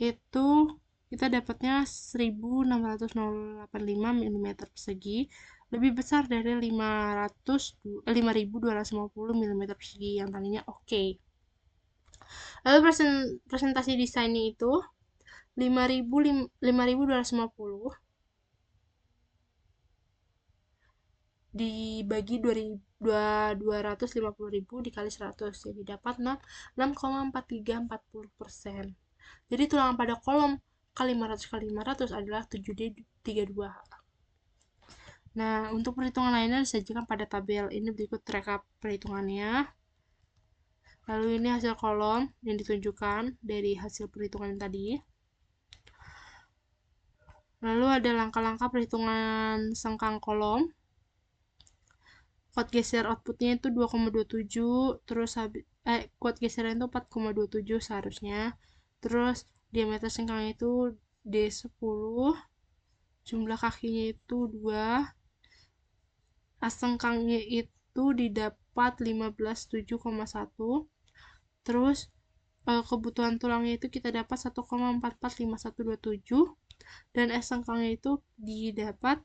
itu kita dapatnya 1685 mm persegi, lebih besar dari 5250 mm persegi yang tadinya oke. Lalu presentasi desainnya itu 5250 dibagi 250.000 dikali 100, jadi dapat 6,4340%. Jadi tulangan pada kolom kali 500 kali 500 adalah 7D32. Nah, untuk perhitungan lainnya disajikan pada tabel. Ini berikut rekap perhitungannya. Lalu ini hasil kolom yang ditunjukkan dari hasil perhitungan tadi. Lalu ada langkah-langkah perhitungan sengkang kolom. Kuat geser outputnya itu 2,27, terus kuat gesernya itu 4,27 seharusnya. Terus diameter sengkangnya itu D10, jumlah kakinya itu 2, as sengkangnya itu didapat 15,7,1, terus kebutuhan tulangnya itu kita dapat 1,445127, dan S sengkangnya itu didapat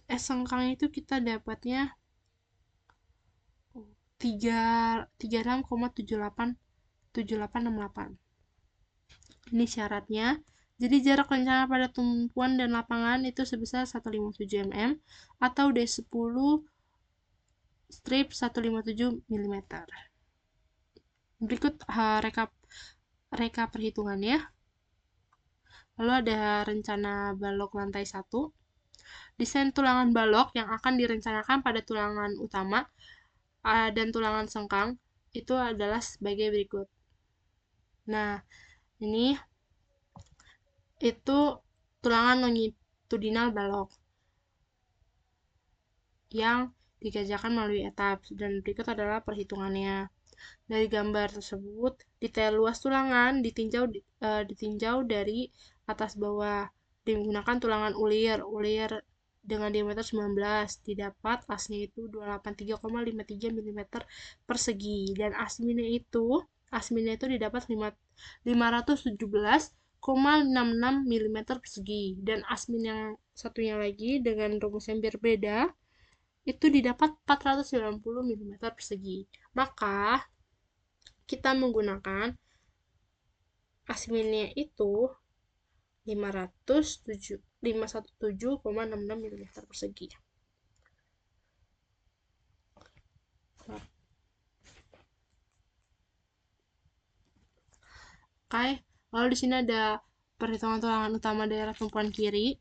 kita dapatnya 36,7868. Ini syaratnya. Jadi jarak rencana pada tumpuan dan lapangan itu sebesar 157 mm atau D10 strip 157 mm. Berikut reka perhitungannya. Lalu ada rencana balok lantai 1. Desain tulangan balok yang akan direncanakan pada tulangan utama dan tulangan sengkang itu adalah sebagai berikut. Nah, ini itu tulangan longitudinal balok yang dikerjakan melalui etap, dan berikut adalah perhitungannya. Dari gambar tersebut, detail luas tulangan ditinjau dari atas bawah menggunakan tulangan ulir dengan diameter 19, didapat asnya itu 283,53 mm persegi, dan asminnya itu didapat 517,66 mm persegi, dan asmin yang satunya lagi dengan rumus yang berbeda itu didapat 490 mm persegi. Maka kita menggunakan asminnya itu 517,66 mm persegi. Oke, lalu di sini ada perhitungan tulangan utama daerah tumpuan kiri.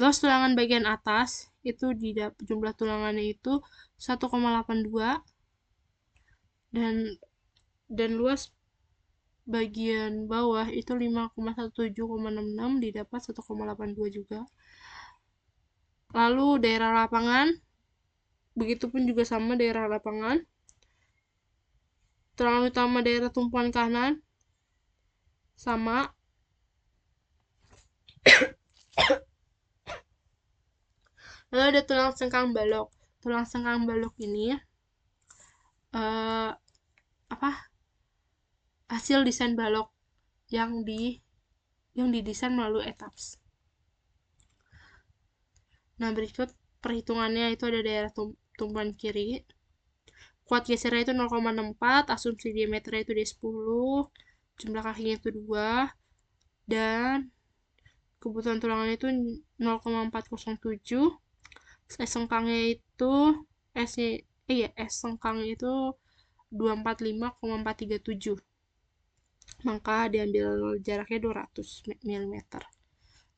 Luas tulangan bagian atas itu jumlah tulangannya itu 1,82, dan luas bagian bawah itu 5,17,66, didapat 1,82 juga. Lalu daerah lapangan, begitupun juga sama daerah lapangan. Tulangan utama daerah tumpuan kanan sama. Lalu ada tulang sengkang balok. Tulang sengkang balok ini hasil desain balok yang didesain melalui etaps. Nah, berikut perhitungannya itu ada daerah tumpuan kiri. Kuat gesernya itu 0,64, asumsi diameternya itu D10, jumlah kakinya itu 2, dan kebutuhan tulangannya itu 0,407. S sengkangnya itu S sengkangnya itu 245,437. Maka diambil jaraknya 200 mm.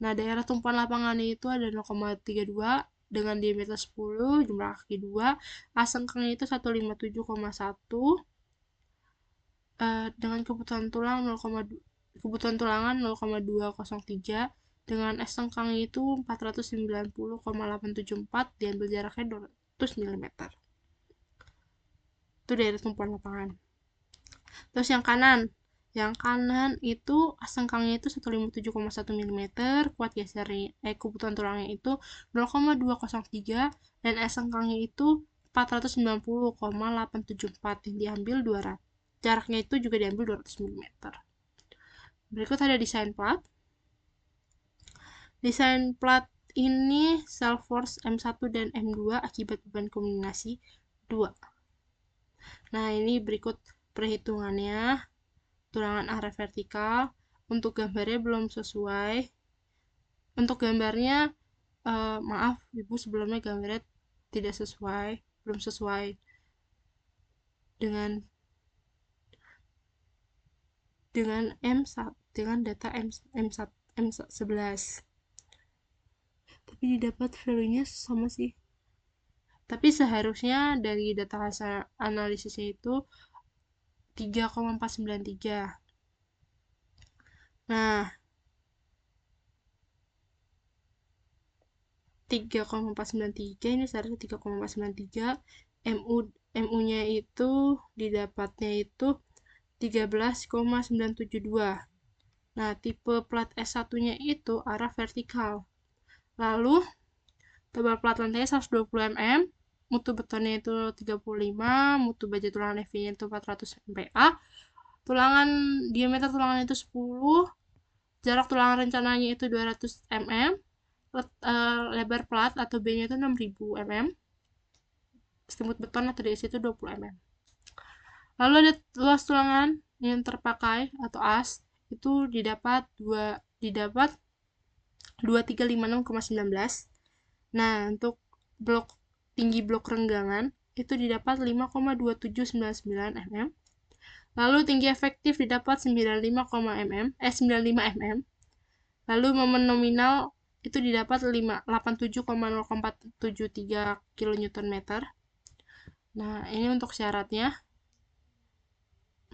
Nah, daerah tumpuan lapangannya itu ada 0,32 dengan diameter 10, jumlah kaki 2, A sengkangnya itu 157,1, dengan kebutuhan tulangan 0,203, dengan S sengkangnya itu 490,874, diambil jaraknya 200 mm. Itu daerah tumpuan lapangan. Terus yang kanan itu sengkangnya itu 157,1 mm, kuat gesernya kebutuhan tulangnya itu 0,203, dan S sengkangnya itu 490,874, yang diambil 200. Jaraknya itu juga diambil 200 mm. Berikut ada desain plat. Desain plat ini self force M1 dan M2 akibat beban kombinasi 2. Nah, ini berikut perhitungannya. Tulangan arah vertikal, untuk gambarnya belum sesuai. Untuk gambarnya, maaf Ibu, sebelumnya gambarnya belum sesuai dengan M1, dengan data M11. Tapi didapat value-nya sama sih. Tapi seharusnya dari data hasil analisisnya itu 3,493. Nah, 3,493 ini seharusnya 3,493. MU-nya itu didapatnya itu 13,972. Nah, tipe plat S1-nya itu arah vertikal. Lalu tebal plat lantainya 120 mm, mutu betonnya itu 35, mutu baja tulangan FV-nya itu 400 MPa, diameter tulangan itu 10, jarak tulangan rencananya itu 200 mm, lebar plat atau B-nya itu 6000 mm, selimut beton atau DS itu 20 mm. Lalu ada luas tulangan yang terpakai atau as itu didapat 2356,19. Nah, untuk tinggi blok renggangan itu didapat 5,2799 mm. Lalu tinggi efektif didapat 95 mm. Lalu momen nominal itu didapat 87,0473 kN. Nah, ini untuk syaratnya.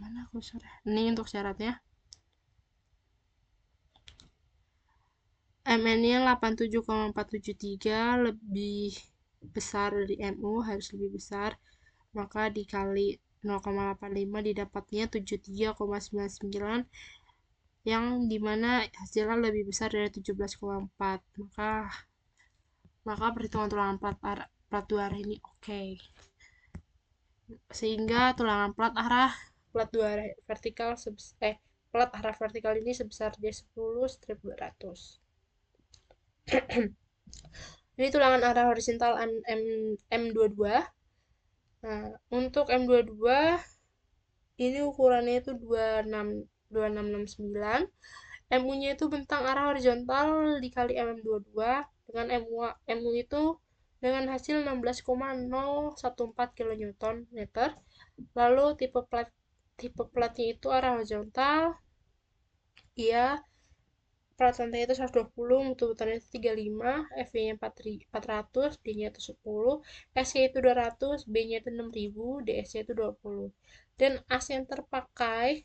Mana kursornya? Ini untuk syaratnya. MN-nya 87,473 lebih besar dari MU, harus lebih besar. Maka dikali 0,85 didapatnya 73,99, yang dimana hasilnya lebih besar dari 17,4. Maka perhitungan tulangan plat 2 arah ini oke. Sehingga tulangan plat dua arah vertikal plat arah vertikal ini sebesar D10/200. Ini tulangan arah horizontal M22. Nah, untuk M22 ini ukurannya itu 2669. MU-nya itu bentang arah horizontal dikali MM22 dengan MU itu dengan hasil 16,014 kN. Lalu tipe platnya itu arah horizontal. Iya, plat lantai itu 120, mutu butannya itu 35, FV-nya 400, D-nya itu 10, S-nya itu 200, B-nya itu 6000, DS-nya itu 20. Dan as yang terpakai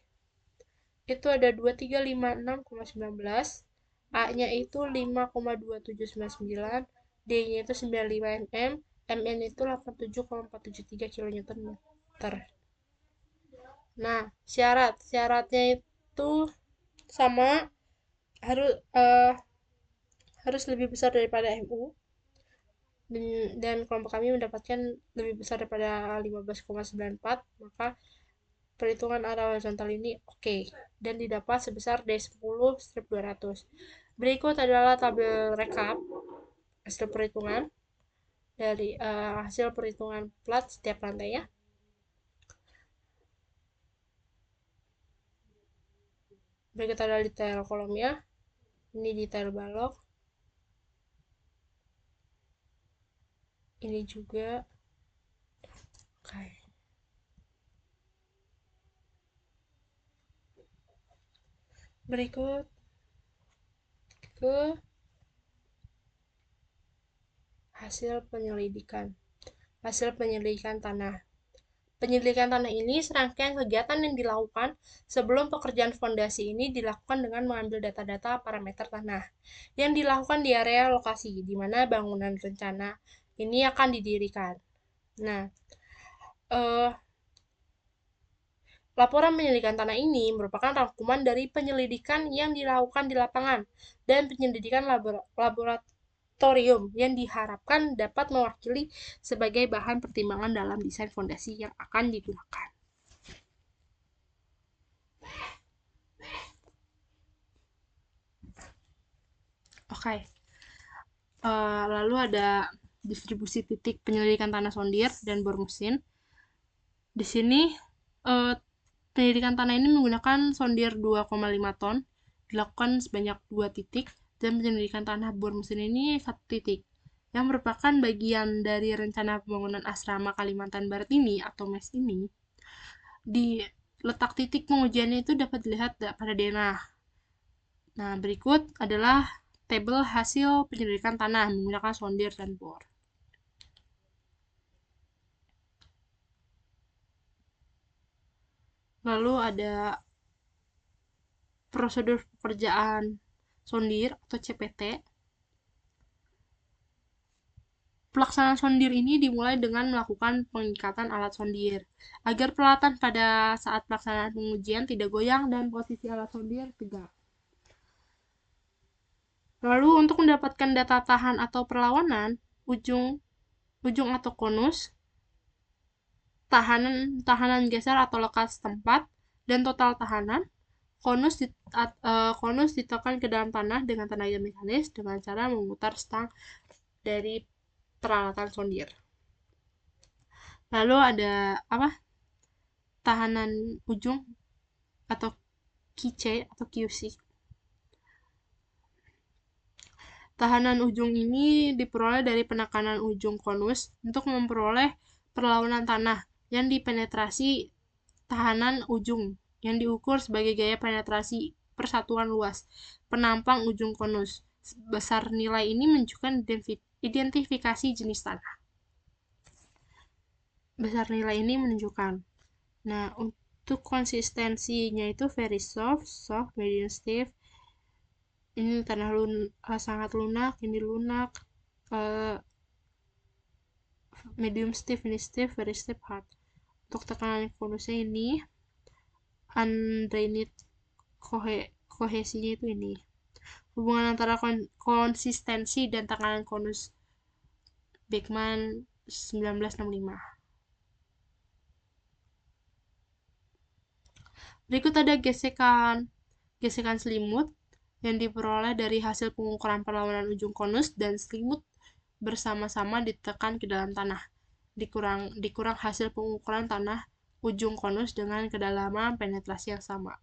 itu ada 2356,19, A-nya itu 5,2799, D-nya itu 95 mm, MN itu 87,473 kN. Nah, syaratnya itu sama, harus lebih besar daripada MU, dan kelompok kami mendapatkan lebih besar daripada 15,94, maka perhitungan arah horizontal ini oke, dan didapat sebesar D10/200. Berikut adalah tabel rekap hasil perhitungan dari hasil perhitungan plat setiap lantainya. Berikut adalah detail kolomnya. Ini detail balok. Ini juga. Oke. Berikut ke hasil penyelidikan tanah. Penyelidikan tanah ini serangkaian kegiatan yang dilakukan sebelum pekerjaan fondasi ini dilakukan dengan mengambil data-data parameter tanah yang dilakukan di area lokasi di mana bangunan rencana ini akan didirikan. Nah, laporan penyelidikan tanah ini merupakan rangkuman dari penyelidikan yang dilakukan di lapangan dan penyelidikan laboratorium yang diharapkan dapat mewakili sebagai bahan pertimbangan dalam desain fondasi yang akan digunakan. Oke. Lalu ada distribusi titik penyelidikan tanah sondir dan bor mesin. Di sini penyelidikan tanah ini menggunakan sondir 2,5 ton, dilakukan sebanyak 2 titik, dan penyelidikan tanah bor mesin ini 1 titik, yang merupakan bagian dari rencana pembangunan asrama Kalimantan Barat ini atau MES ini. Di letak titik pengujiannya itu dapat dilihat pada denah. Nah, berikut adalah tabel hasil penyelidikan tanah menggunakan sondir dan bor. Lalu ada prosedur pekerjaan sondir atau CPT. Pelaksanaan sondir ini dimulai dengan melakukan pengikatan alat sondir, agar peralatan pada saat pelaksanaan pengujian tidak goyang dan posisi alat sondir tegak. Lalu untuk mendapatkan data tahan atau perlawanan, ujung atau konus, tahanan geser atau lekas tempat, dan total tahanan, konus ditekan ke dalam tanah dengan tenaga mekanis dengan cara memutar stang dari peralatan sondir. Lalu ada tahanan ujung atau QC atau QC. Tahanan ujung ini diperoleh dari penekanan ujung konus untuk memperoleh perlawanan tanah yang dipenetrasi tahanan ujung yang diukur sebagai gaya penetrasi persatuan luas penampang ujung konus. Besar nilai ini menunjukkan identifikasi jenis tanah. Besar nilai ini menunjukkan. Nah, untuk konsistensinya itu very soft, medium stiff. Ini tanah sangat lunak, ini lunak. Medium stiff, ini stiff, very stiff, hard. Untuk tekanan konusnya ini undrained kohesinya itu ini. Hubungan antara konsistensi dan tekanan konus Beckman 1965. Berikut ada gesekan selimut yang diperoleh dari hasil pengukuran perlawanan ujung konus dan selimut bersama-sama ditekan ke dalam tanah. Dikurang hasil pengukuran tanah ujung konus dengan kedalaman penetrasi yang sama.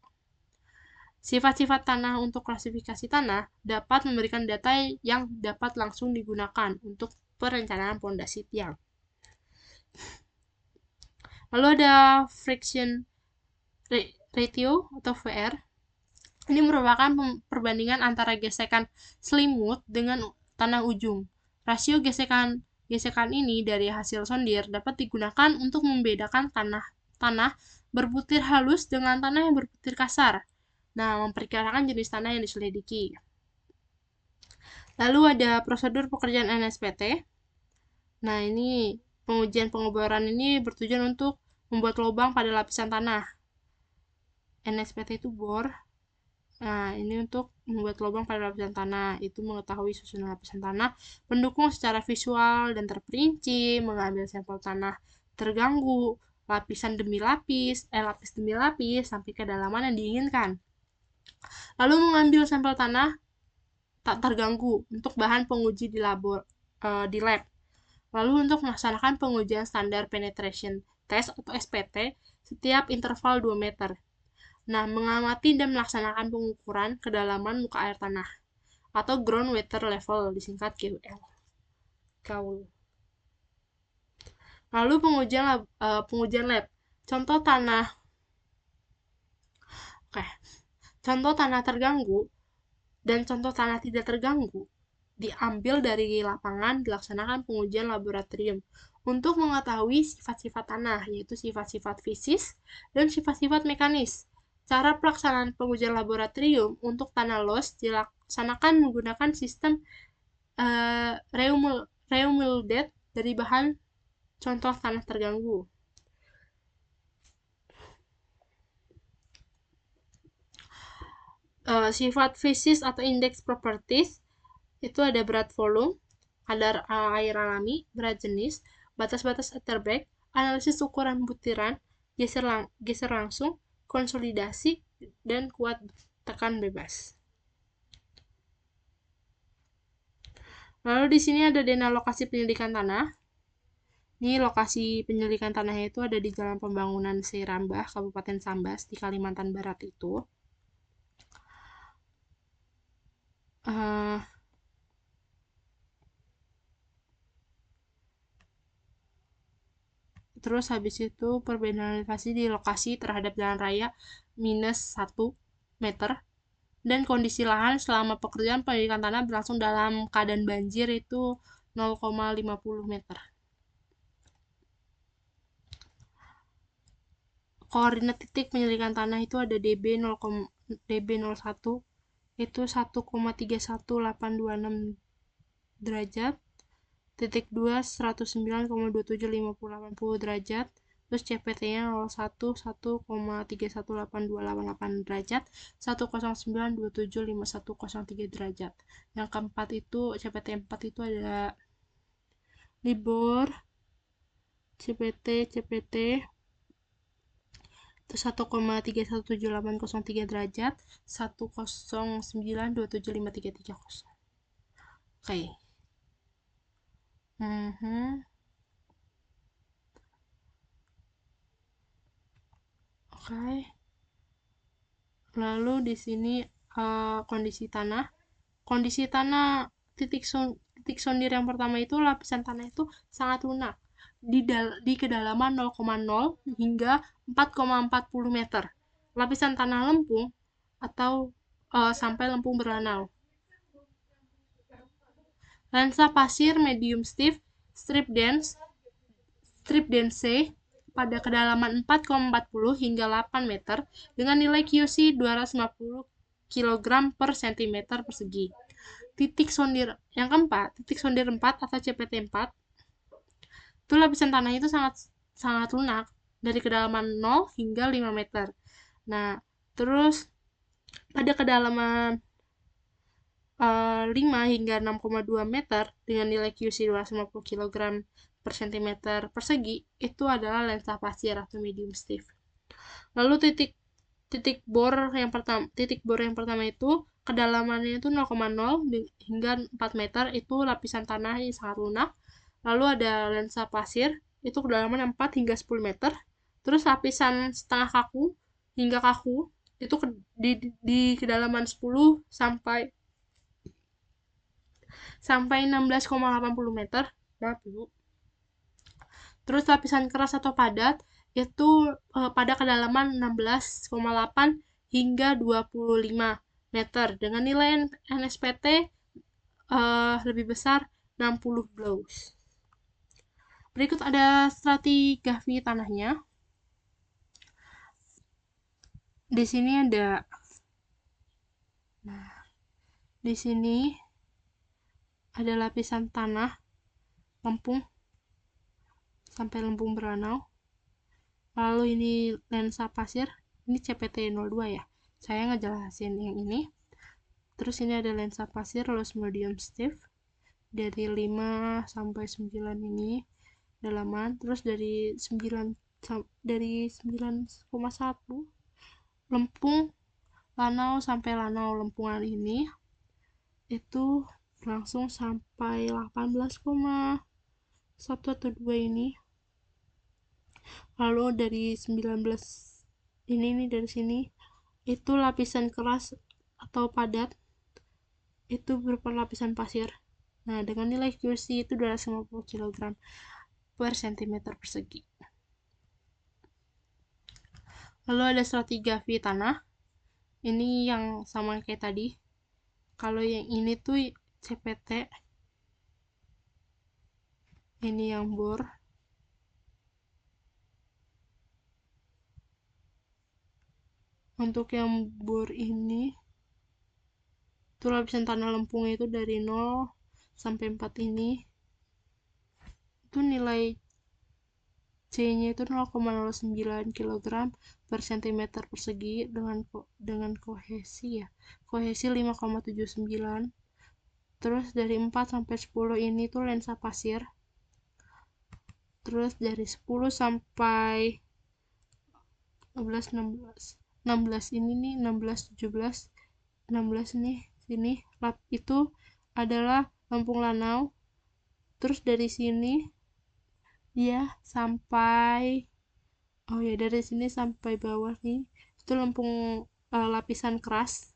Sifat-sifat tanah untuk klasifikasi tanah dapat memberikan data yang dapat langsung digunakan untuk perencanaan pondasi tiang. Lalu ada friction ratio atau VR. Ini merupakan perbandingan antara gesekan selimut dengan tanah ujung. Rasio gesekan ini dari hasil sondir dapat digunakan untuk membedakan tanah berbutir halus dengan tanah yang berbutir kasar. Nah, memperkirakan jenis tanah yang diselidiki. Lalu ada prosedur pekerjaan NSPT. Nah, ini pengujian pengeboran ini bertujuan untuk membuat lubang pada lapisan tanah. NSPT itu bor. Nah, ini untuk membuat lubang pada lapisan tanah, itu mengetahui susunan lapisan tanah, mendukung secara visual dan terperinci, mengambil sampel tanah terganggu, lapis demi lapis, sampai kedalaman yang diinginkan. Lalu mengambil sampel tanah tak terganggu untuk bahan penguji di lab. Lalu untuk melaksanakan pengujian standar penetration test atau SPT setiap interval 2 meter. Nah, mengamati dan melaksanakan pengukuran kedalaman muka air tanah atau ground water level, disingkat GWL. Lalu pengujian lab. Contoh tanah terganggu dan contoh tanah tidak terganggu diambil dari lapangan, dilaksanakan pengujian laboratorium untuk mengetahui sifat-sifat tanah, yaitu sifat-sifat fisik dan sifat-sifat mekanis. Cara pelaksanaan pengujian laboratorium untuk tanah los dilaksanakan menggunakan sistem Reumuldet dari bahan contoh tanah terganggu. Sifat fisik atau index properties itu ada berat volume, kadar air alami, berat jenis, batas-batas Atterberg, analisis ukuran butiran, geser langsung, konsolidasi, dan kuat tekan bebas. Lalu di sini ada dana lokasi penyelidikan tanah. Ini lokasi penyelidikan tanahnya itu ada di Jalan Pembangunan Seirambah, Kabupaten Sambas, di Kalimantan Barat itu. Terus habis itu perbedaan elevasi di lokasi terhadap jalan raya -1 meter. Dan kondisi lahan selama pekerjaan penyelidikan tanah berlangsung dalam keadaan banjir itu 0,50 meter. Koordinat titik penyelidikan tanah itu ada DB01 itu 1,31826 derajat, titik 2 109,275080 derajat, terus CPT-nya 01 1,3182888 derajat, 109275103 derajat. Yang keempat itu CPT 4 itu ada Libor CPT itu 1,3178003 derajat, 109275330. Oke. Oke. Lalu di sini kondisi tanah. Kondisi tanah titik sondir yang pertama itu lapisan tanah itu sangat lunak. di kedalaman 0,0 hingga 4,40 meter. Lapisan tanah lempung atau sampai lempung beranau. Lensa pasir medium stiff strip dense pada kedalaman 4,40 hingga 8 meter dengan nilai QC 250 kg per cm persegi. Titik sondir yang keempat, titik sondir 4 atau CPT 4, itu lapisan tanah itu sangat lunak dari kedalaman 0 hingga 5 meter. Nah, terus pada kedalaman 5 hingga 6,2 meter dengan nilai QC 250 kg per cm persegi itu adalah lensa pasir atau medium stiff. Lalu titik bor yang pertama itu kedalamannya itu 0,0 hingga 4 meter, itu lapisan tanah yang sangat lunak. Lalu ada lensa pasir itu kedalaman 4 hingga 10 meter. Terus lapisan setengah kaku hingga kaku itu di kedalaman 10 sampai 16,80 meter. Maaf Bu. Terus lapisan keras atau padat itu pada kedalaman 16,8 hingga 25 meter dengan nilai NSPT lebih besar 60 blows. Berikut ada stratigrafi tanahnya. Di sini ada, di sini ada lapisan tanah lempung sampai lempung beranau. Lalu ini lensa pasir, ini CPT 02 ya. Saya ngejelasin yang ini. Terus ini ada lensa pasir loose medium stiff dari 5 sampai 9 ini dalaman. Terus dari 9,1 lempung lanau sampai lanau lempungan ini itu langsung sampai 18,1 atau 2 ini. Lalu dari 19 ini nih, dari sini itu lapisan keras atau padat itu berupa lapisan pasir. Nah, dengan nilai QC itu 250 kg per cm persegi. Lalu ada stratigrafi tanah. Ini yang sama kayak tadi. Kalau yang ini tuh CPT. Ini yang bor. Untuk yang bor ini itu lapisan tanah lempungnya itu dari 0 sampai 4 ini. Itu nilai C-nya itu 0,09 kg per cm persegi dengan kohesi ya. Kohesi 5,79. Terus dari 4 sampai 10 ini tuh lensa pasir. Terus dari 10 sampai 16 ini nih, 16, 17, 16 nih sini itu adalah lempung lanau. Terus dari sini ya sampai dari sini sampai bawah nih itu lempung lapisan keras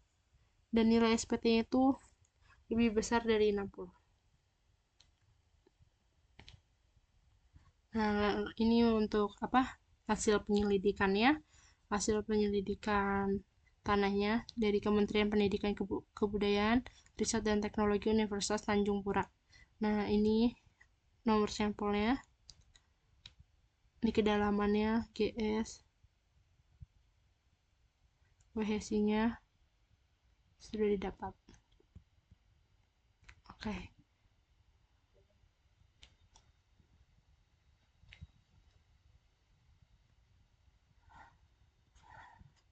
dan nilai SPT-nya itu lebih besar dari 60. Nah, ini untuk hasil penyelidikannya, hasil penyelidikan tanahnya dari Kementerian Pendidikan Kebudayaan, Riset dan Teknologi Universitas Tanjung Pura. Nah, ini nomor sampelnya, ini kedalamannya, GS, kohesinya sudah didapat. Oke.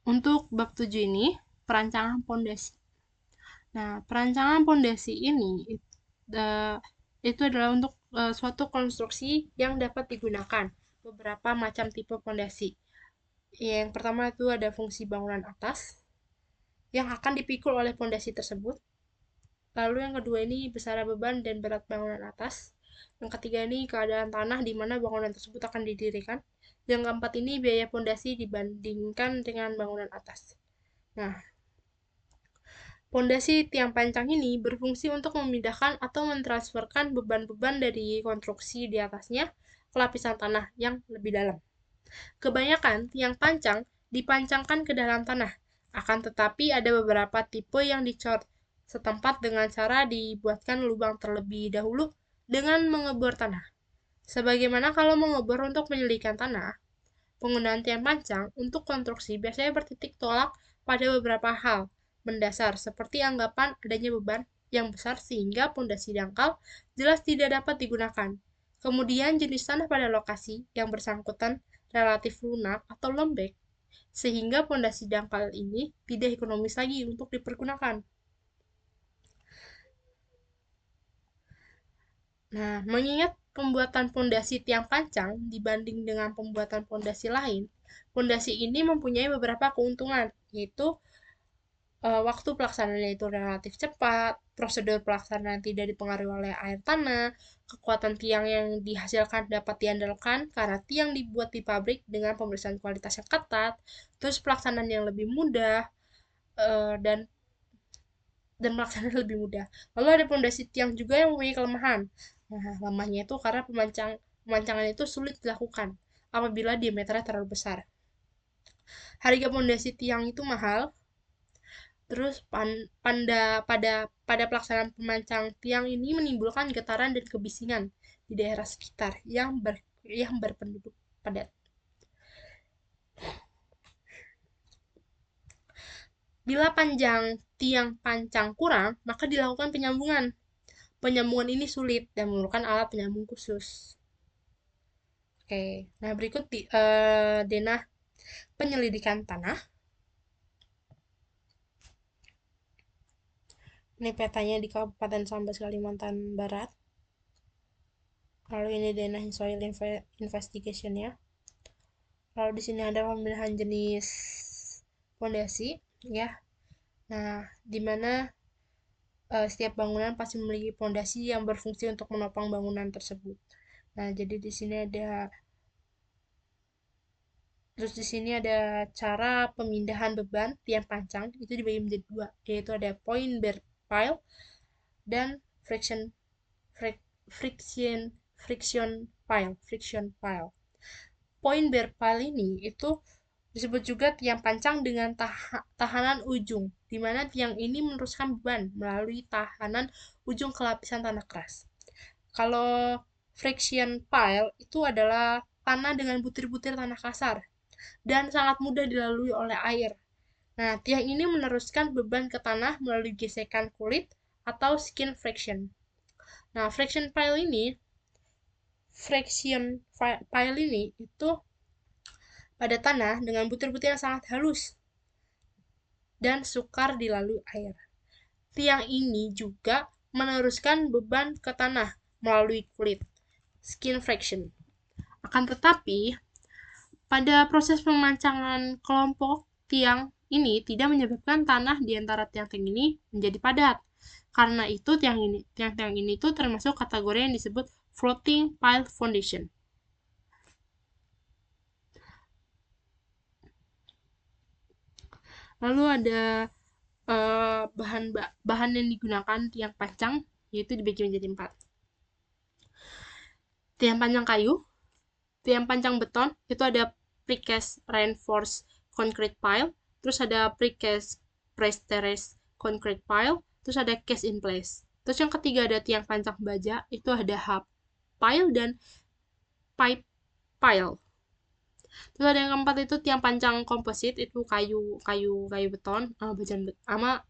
Untuk bab 7 ini, perancangan pondasi. Nah, perancangan pondasi ini itu adalah untuk suatu konstruksi yang dapat digunakan beberapa macam tipe pondasi. Yang pertama itu ada fungsi bangunan atas yang akan dipikul oleh pondasi tersebut. Lalu yang kedua ini besaran beban dan berat bangunan atas. Yang ketiga ini keadaan tanah di mana bangunan tersebut akan didirikan. Yang keempat ini biaya pondasi dibandingkan dengan bangunan atas. Nah, pondasi tiang pancang ini berfungsi untuk memindahkan atau mentransferkan beban-beban dari konstruksi di atasnya ke lapisan tanah yang lebih dalam. Kebanyakan tiang pancang dipancangkan ke dalam tanah, akan tetapi ada beberapa tipe yang dicor setempat dengan cara dibuatkan lubang terlebih dahulu dengan mengebor tanah. Sebagaimana kalau mengebor untuk menyelidikkan tanah, penggunaan tiang pancang untuk konstruksi biasanya bertitik tolak pada beberapa hal mendasar, seperti anggapan adanya beban yang besar sehingga pondasi dangkal jelas tidak dapat digunakan. Kemudian jenis tanah pada lokasi yang bersangkutan relatif lunak atau lembek, sehingga pondasi dangkal ini tidak ekonomis lagi untuk dipergunakan. Nah, mengingat pembuatan pondasi tiang pancang dibanding dengan pembuatan pondasi lain, pondasi ini mempunyai beberapa keuntungan, yaitu waktu pelaksanaannya itu relatif cepat, prosedur pelaksanaan tidak dipengaruhi oleh air tanah, kekuatan tiang yang dihasilkan dapat diandalkan karena tiang dibuat di pabrik dengan pemeriksaan kualitas yang ketat, terus pelaksanaan yang lebih mudah, dan pelaksanaan lebih mudah. Lalu ada pondasi tiang juga yang mempunyai kelemahan. Nah, lemahnya itu karena pemancangan itu sulit dilakukan apabila diameternya terlalu besar. Harga pondasi tiang itu mahal. Terus pada pelaksanaan pemancang tiang ini menimbulkan getaran dan kebisingan di daerah sekitar yang berpenduduk padat. Bila panjang tiang pancang kurang, maka dilakukan penyambungan. Penyambungan ini sulit dan memerlukan alat penyambung khusus. Oke, nah berikut denah penyelidikan tanah. Ini petanya di Kabupaten Sambas, Kalimantan Barat. Lalu ini denah soil investigation-nya. Lalu di sini ada pemilihan jenis pondasi, ya. Nah, di mana setiap bangunan pasti memiliki pondasi yang berfungsi untuk menopang bangunan tersebut. Nah, jadi di sini ada cara pemindahan beban tiang pancang itu dibagi menjadi dua, yaitu ada point bear pile dan friction pile. Point bear pile ini itu disebut juga tiang pancang dengan tahanan ujung, di mana tiang ini meneruskan beban melalui tahanan ujung ke lapisan tanah keras. Kalau friction pile itu adalah tanah dengan butir-butir tanah kasar dan sangat mudah dilalui oleh air. Nah, tiang ini meneruskan beban ke tanah melalui gesekan kulit atau skin friction. Nah, friction pile ini itu pada tanah dengan butir-butir yang sangat halus dan sukar dilalui air. Tiang ini juga meneruskan beban ke tanah melalui kulit, skin friction. Akan tetapi, pada proses pemancangan kelompok tiang ini tidak menyebabkan tanah di antara tiang-tiang ini menjadi padat. Karena itu tiang-tiang ini itu termasuk kategori yang disebut floating pile foundation. Lalu ada bahan yang digunakan tiang pancang, yaitu dibagi menjadi 4. Tiang pancang kayu, tiang pancang beton, itu ada precast reinforced concrete pile, terus ada precast prestressed concrete pile, terus ada cast in place. Terus yang ketiga ada tiang pancang baja, itu ada hub pile dan pipe pile. Terus ada yang keempat itu tiang pancang komposit, itu kayu beton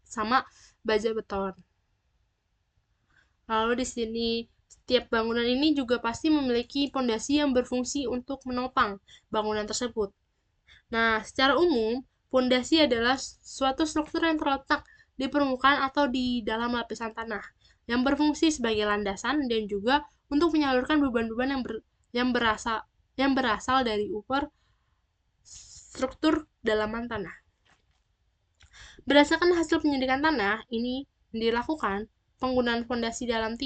sama baja beton. Lalu di sini setiap bangunan ini juga pasti memiliki pondasi yang berfungsi untuk menopang bangunan tersebut. Nah, secara umum, pondasi adalah suatu struktur yang terletak di permukaan atau di dalam lapisan tanah, yang berfungsi sebagai landasan dan juga untuk menyalurkan beban-beban yang berasal dari upper struktur dalaman tanah. Berdasarkan hasil penyelidikan tanah, ini dilakukan penggunaan fondasi dalam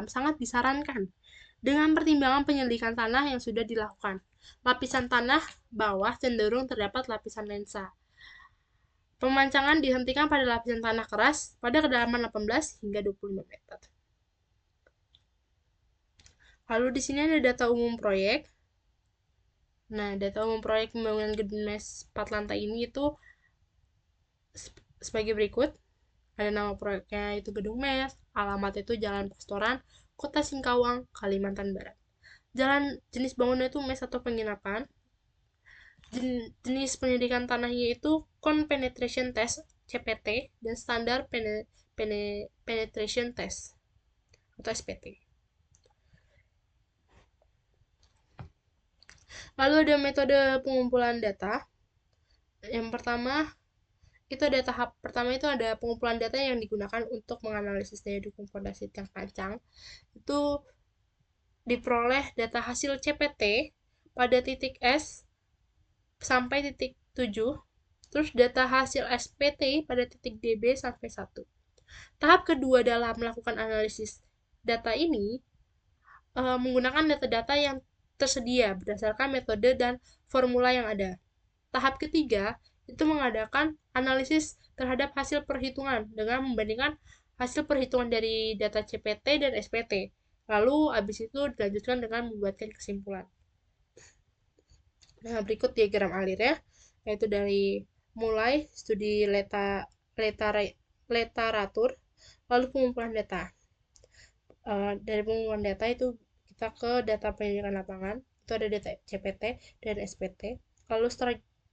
sangat disarankan dengan pertimbangan penyelidikan tanah yang sudah dilakukan. Lapisan tanah bawah cenderung terdapat lapisan lensa. Pemancangan dihentikan pada lapisan tanah keras pada kedalaman 18 hingga 25 meter. Lalu di sini ada data umum proyek. Nah, data umum proyek pembangunan gedung mes 4 lantai ini itu sebagai berikut. Ada nama proyeknya itu Gedung Mes, alamat itu Jalan Pastoran, Kota Singkawang, Kalimantan Barat. Jalan jenis bangunan itu mes atau penginapan. Jenis pendidikan tanahnya itu Con-Penetration Test CPT dan Standar Penetration Test atau SPT. Lalu ada metode pengumpulan data. Yang pertama itu ada tahap pertama itu ada pengumpulan data yang digunakan untuk menganalisis daya dukung fondasi tiang pancang. Itu diperoleh data hasil CPT pada titik S sampai titik 7, terus data hasil SPT pada titik DB sampai 1. Tahap kedua dalam melakukan analisis data ini menggunakan data-data yang tersedia berdasarkan metode dan formula yang ada. Tahap ketiga itu mengadakan analisis terhadap hasil perhitungan dengan membandingkan hasil perhitungan dari data CPT dan SPT. Lalu habis itu dilanjutkan dengan membuatkan kesimpulan. Nah, berikut diagram alirnya, yaitu dari mulai studi literatur, lalu pengumpulan data. Dari pengumpulan data itu kita ke data pendidikan lapangan, itu ada data CPT dan SPT, lalu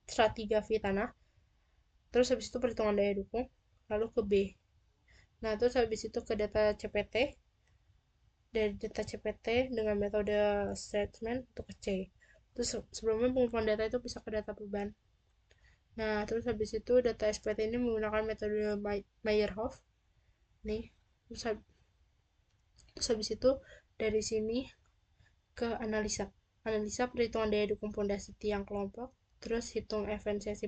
stratigrafi tanah, terus habis itu perhitungan daya dukung, lalu ke B. Nah, terus habis itu ke data CPT, dari data CPT dengan metode statement untuk ke C. Terus sebelumnya pengumpulan data itu bisa ke data beban. Nah, terus habis itu data SPT ini menggunakan metode Meyerhof. Nih, terus habis itu dari sini ke analisa. Analisa perhitungan daya dukung fondasi tiang kelompok, terus hitung efisiensi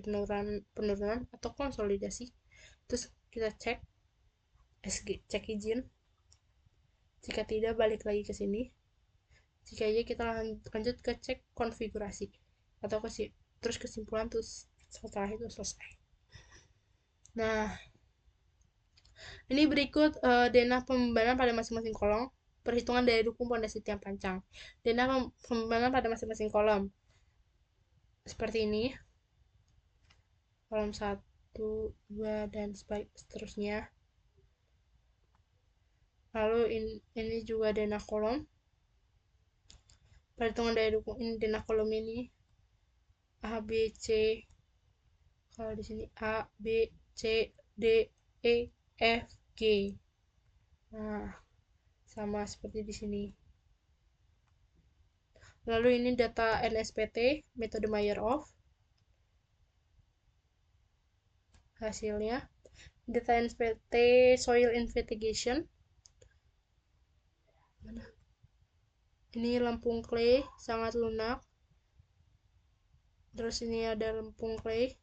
penurunan atau konsolidasi. Terus kita cek SG, cek izin. Jika tidak, balik lagi ke sini. Jika iya, kita lanjut ke cek konfigurasi atau terus kesimpulan, terus setelah itu selesai. Nah, ini berikut denah pembebanan pada masing-masing kolom, perhitungan daya dukung pondasi tiang pancang. Denah pembebanan pada masing-masing kolom. Seperti ini. Kolom 1, 2, dan seterusnya. Lalu ini juga denah kolom. Perhitungan daya dukung ini denah kolom ini A, B, C. Kalau di sini A, B, C, D, E, F, G. Nah, sama seperti di sini. Lalu ini data NSPT, metode Meyerhof. Hasilnya, data NSPT soil investigation. Mana? Ini lempung clay sangat lunak. Terus ini ada lempung clay.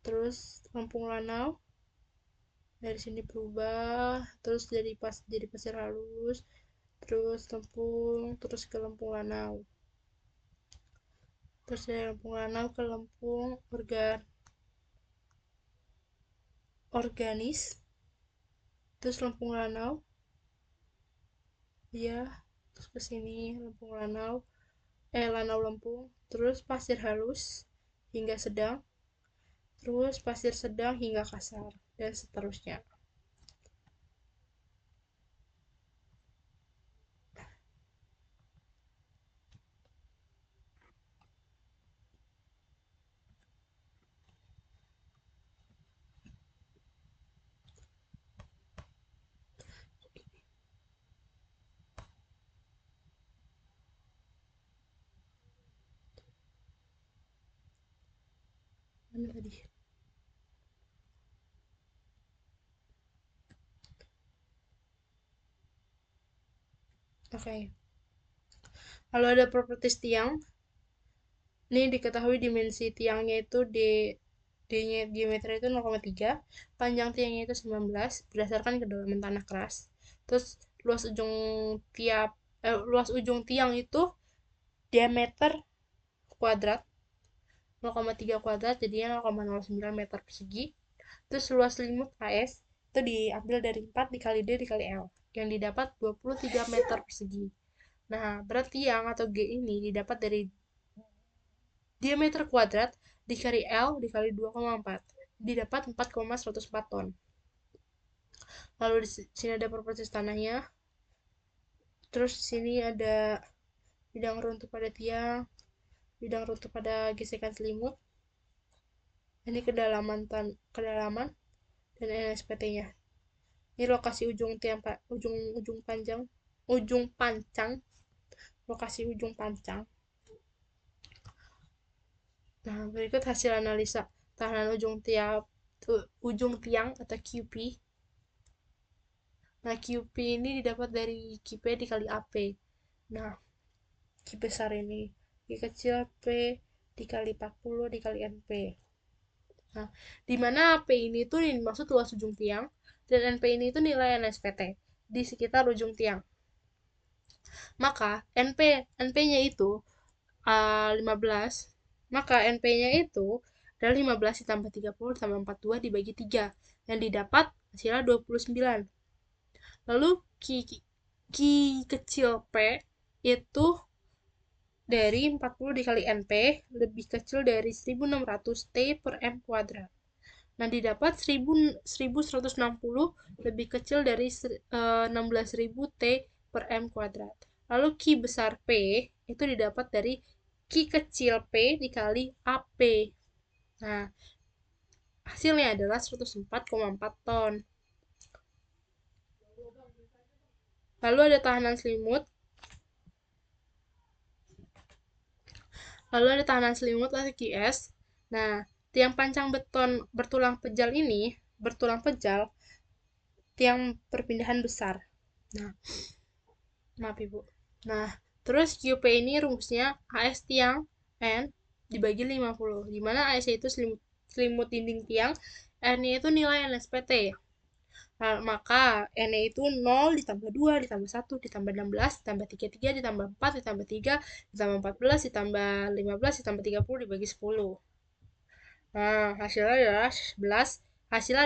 Terus lempung lanau. Dari sini berubah, terus jadi pasir halus, terus lempung, terus ke lempung lanau. Terus dari lempung lanau ke lempung organis. Terus lempung lanau. Ya, terus ke sini lempung lanau, lanau lempung, terus pasir halus hingga sedang, terus pasir sedang hingga kasar, dan seterusnya. Mana tadi? Oke. Lalu ada properties tiang. Ini diketahui dimensi tiangnya itu D-nya diameter itu 0,3, panjang tiangnya itu 19 berdasarkan kedalaman tanah keras. Terus luas ujung tiang itu diameter kuadrat 0,3 kuadrat, jadinya 0,09 meter persegi. Terus luas limut AS itu diambil dari 4 dikali D dikali L yang didapat 23 meter persegi. Nah, berat tiang atau G ini didapat dari diameter kuadrat dikali L dikali 2,4. Didapat 4,104 ton. Lalu di sini ada properties tanahnya. Terus di sini ada bidang runtuh pada tiang, bidang runtuh pada gesekan selimut. Ini kedalaman dan NSPT-nya. Ini lokasi ujung tiang ujung panjang, ujung pancang, lokasi ujung pancang. Nah, berikut hasil analisa tahanan ujung tiang atau QP. Nah, QP ini didapat dari QP dikali AP. Nah, Q besar ini, Q kecil P dikali 40 dikali NP. Nah, di mana AP ini tuh dimaksud luas ujung tiang, dan NP ini itu nilai NSPT di sekitar ujung tiang. Maka NP-nya itu 15. Maka NP-nya itu adalah 15 ditambah 30 ditambah 42 dibagi 3. Yang didapat hasilnya 29. Lalu Q kecil P itu dari 40 dikali NP lebih kecil dari 1600 T per M kuadrat. Nah, didapat 1160 lebih kecil dari 16.000 T per M kuadrat. Lalu Q besar P itu didapat dari Q kecil P dikali AP. Nah, hasilnya adalah 104,4 ton. Lalu ada tahanan selimut. Atau QS. Nah, tiang pancang beton bertulang pejal, tiang perpindahan besar. Nah, maaf Ibu. Nah, terus QP ini rumusnya AS tiang N dibagi 50, di mana AS itu selimut dinding tiang, N-nya itu nilai NSPT. Nah, maka N-nya itu 0 ditambah 2 ditambah 1 ditambah 16 ditambah 33 ditambah 4 ditambah 3 ditambah 14 ditambah 15 ditambah 30 dibagi 10. Nah, hasilnya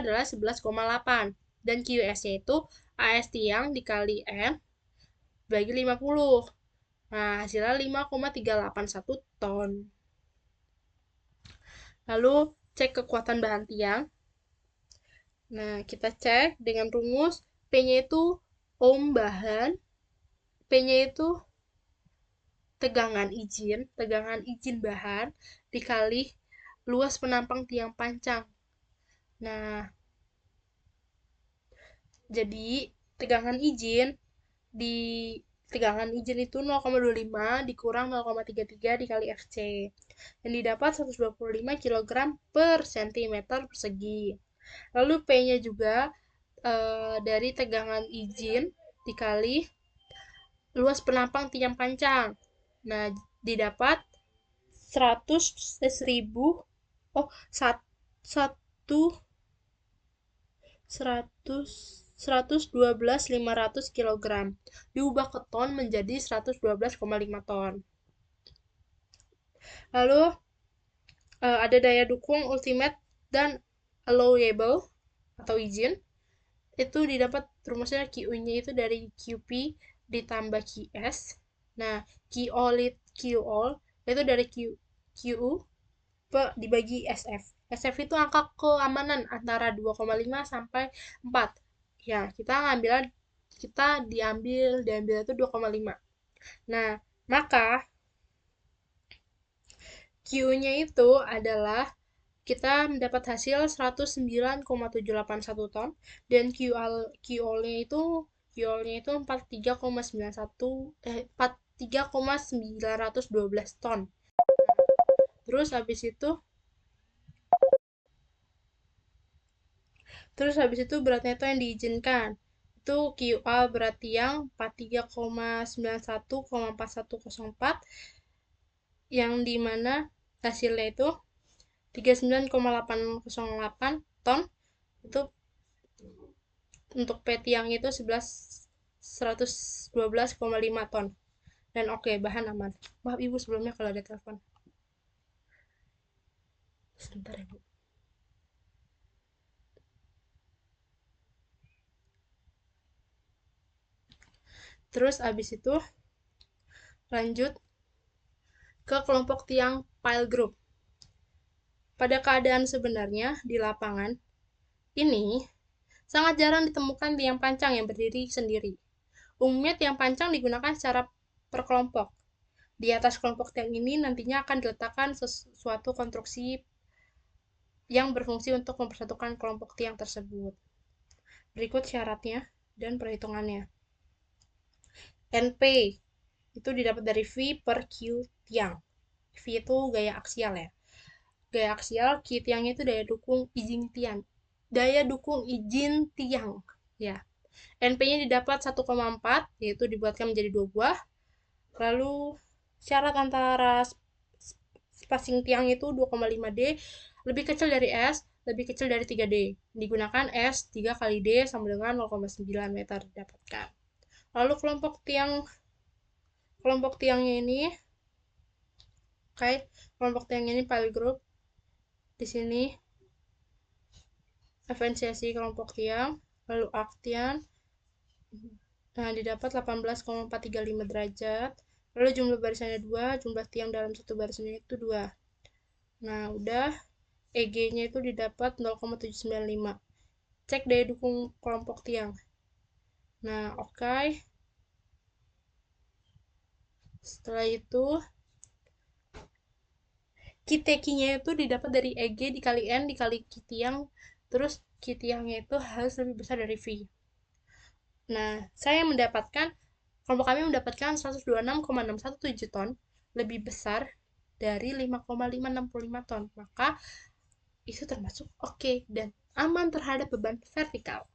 adalah 11,8. Dan QS-nya itu AS tiang dikali N bagi 50. Nah, hasilnya 5,381 ton. Lalu, cek kekuatan bahan tiang. Nah, kita cek dengan rumus P-nya itu ohm bahan, P-nya itu tegangan izin bahan, dikali luas penampang tiang pancang. Nah, jadi di tegangan izin itu 0,25 dikurang 0,33 dikali FC. Yang didapat 125 kg per cm persegi. Lalu P-nya juga dari tegangan izin dikali luas penampang tiang pancang. Nah, didapat 100.000 112.500 kg diubah ke ton menjadi 112,5 ton. Lalu ada daya dukung ultimate dan allowable atau izin. Itu didapat rumusnya QU-nya itu dari QP ditambah QS. Nah, QOL itu dari QU dibagi SF. SF itu angka keamanan antara 2,5 sampai 4. Ya, kita diambil itu 2,5. Nah, maka Q-nya itu adalah kita mendapat hasil 109,781 ton dan QOL-nya itu 43,912 ton. Terus habis itu beratnya itu yang diizinkan. Itu QA berat tiang 43,91,4104 yang dimana hasilnya itu 39,808 ton. Itu untuk P tiang itu 112,5 ton. Dan oke, bahan aman. Maaf Ibu sebelumnya kalau ada telepon. Sebentar Ibu. Terus abis itu Lanjut ke kelompok tiang pile group. Pada keadaan sebenarnya di lapangan, ini sangat jarang ditemukan tiang pancang yang berdiri sendiri. Umumnya tiang pancang digunakan secara per kelompok. Di atas kelompok tiang ini nantinya akan diletakkan sesuatu konstruksi yang berfungsi untuk mempersatukan kelompok tiang tersebut. Berikut syaratnya dan perhitungannya. NP itu didapat dari V per Q tiang. V itu gaya aksial ya. Gaya aksial, Q tiangnya itu daya dukung izin tiang. Daya dukung izin tiang. Ya. NP-nya didapat 1,4, yaitu dibuatkan menjadi 2 buah. Lalu syarat antara spacing tiang itu 2,5D, lebih kecil dari S, lebih kecil dari 3D. Digunakan S 3 kali D sama dengan 0,9 meter didapatkan. Lalu kelompok tiangnya ini, kelompok tiangnya ini pile group. Di sini esensiasi kelompok tiang, lalu arctian, nah didapat 18,435 derajat. Lalu jumlah barisannya 2, jumlah tiang dalam satu barisannya itu 2. Nah, udah EG-nya itu didapat 0,795. Cek daya dukung kelompok tiang. Nah, oke. Setelah itu, Kiteki-nya itu didapat dari EG dikali N dikali Ki tiang, terus Ki tiangnya itu harus lebih besar dari V. Nah, kelompok kami mendapatkan 126,617 ton, lebih besar dari 5,565 ton. Maka, itu termasuk oke dan aman terhadap beban vertikal.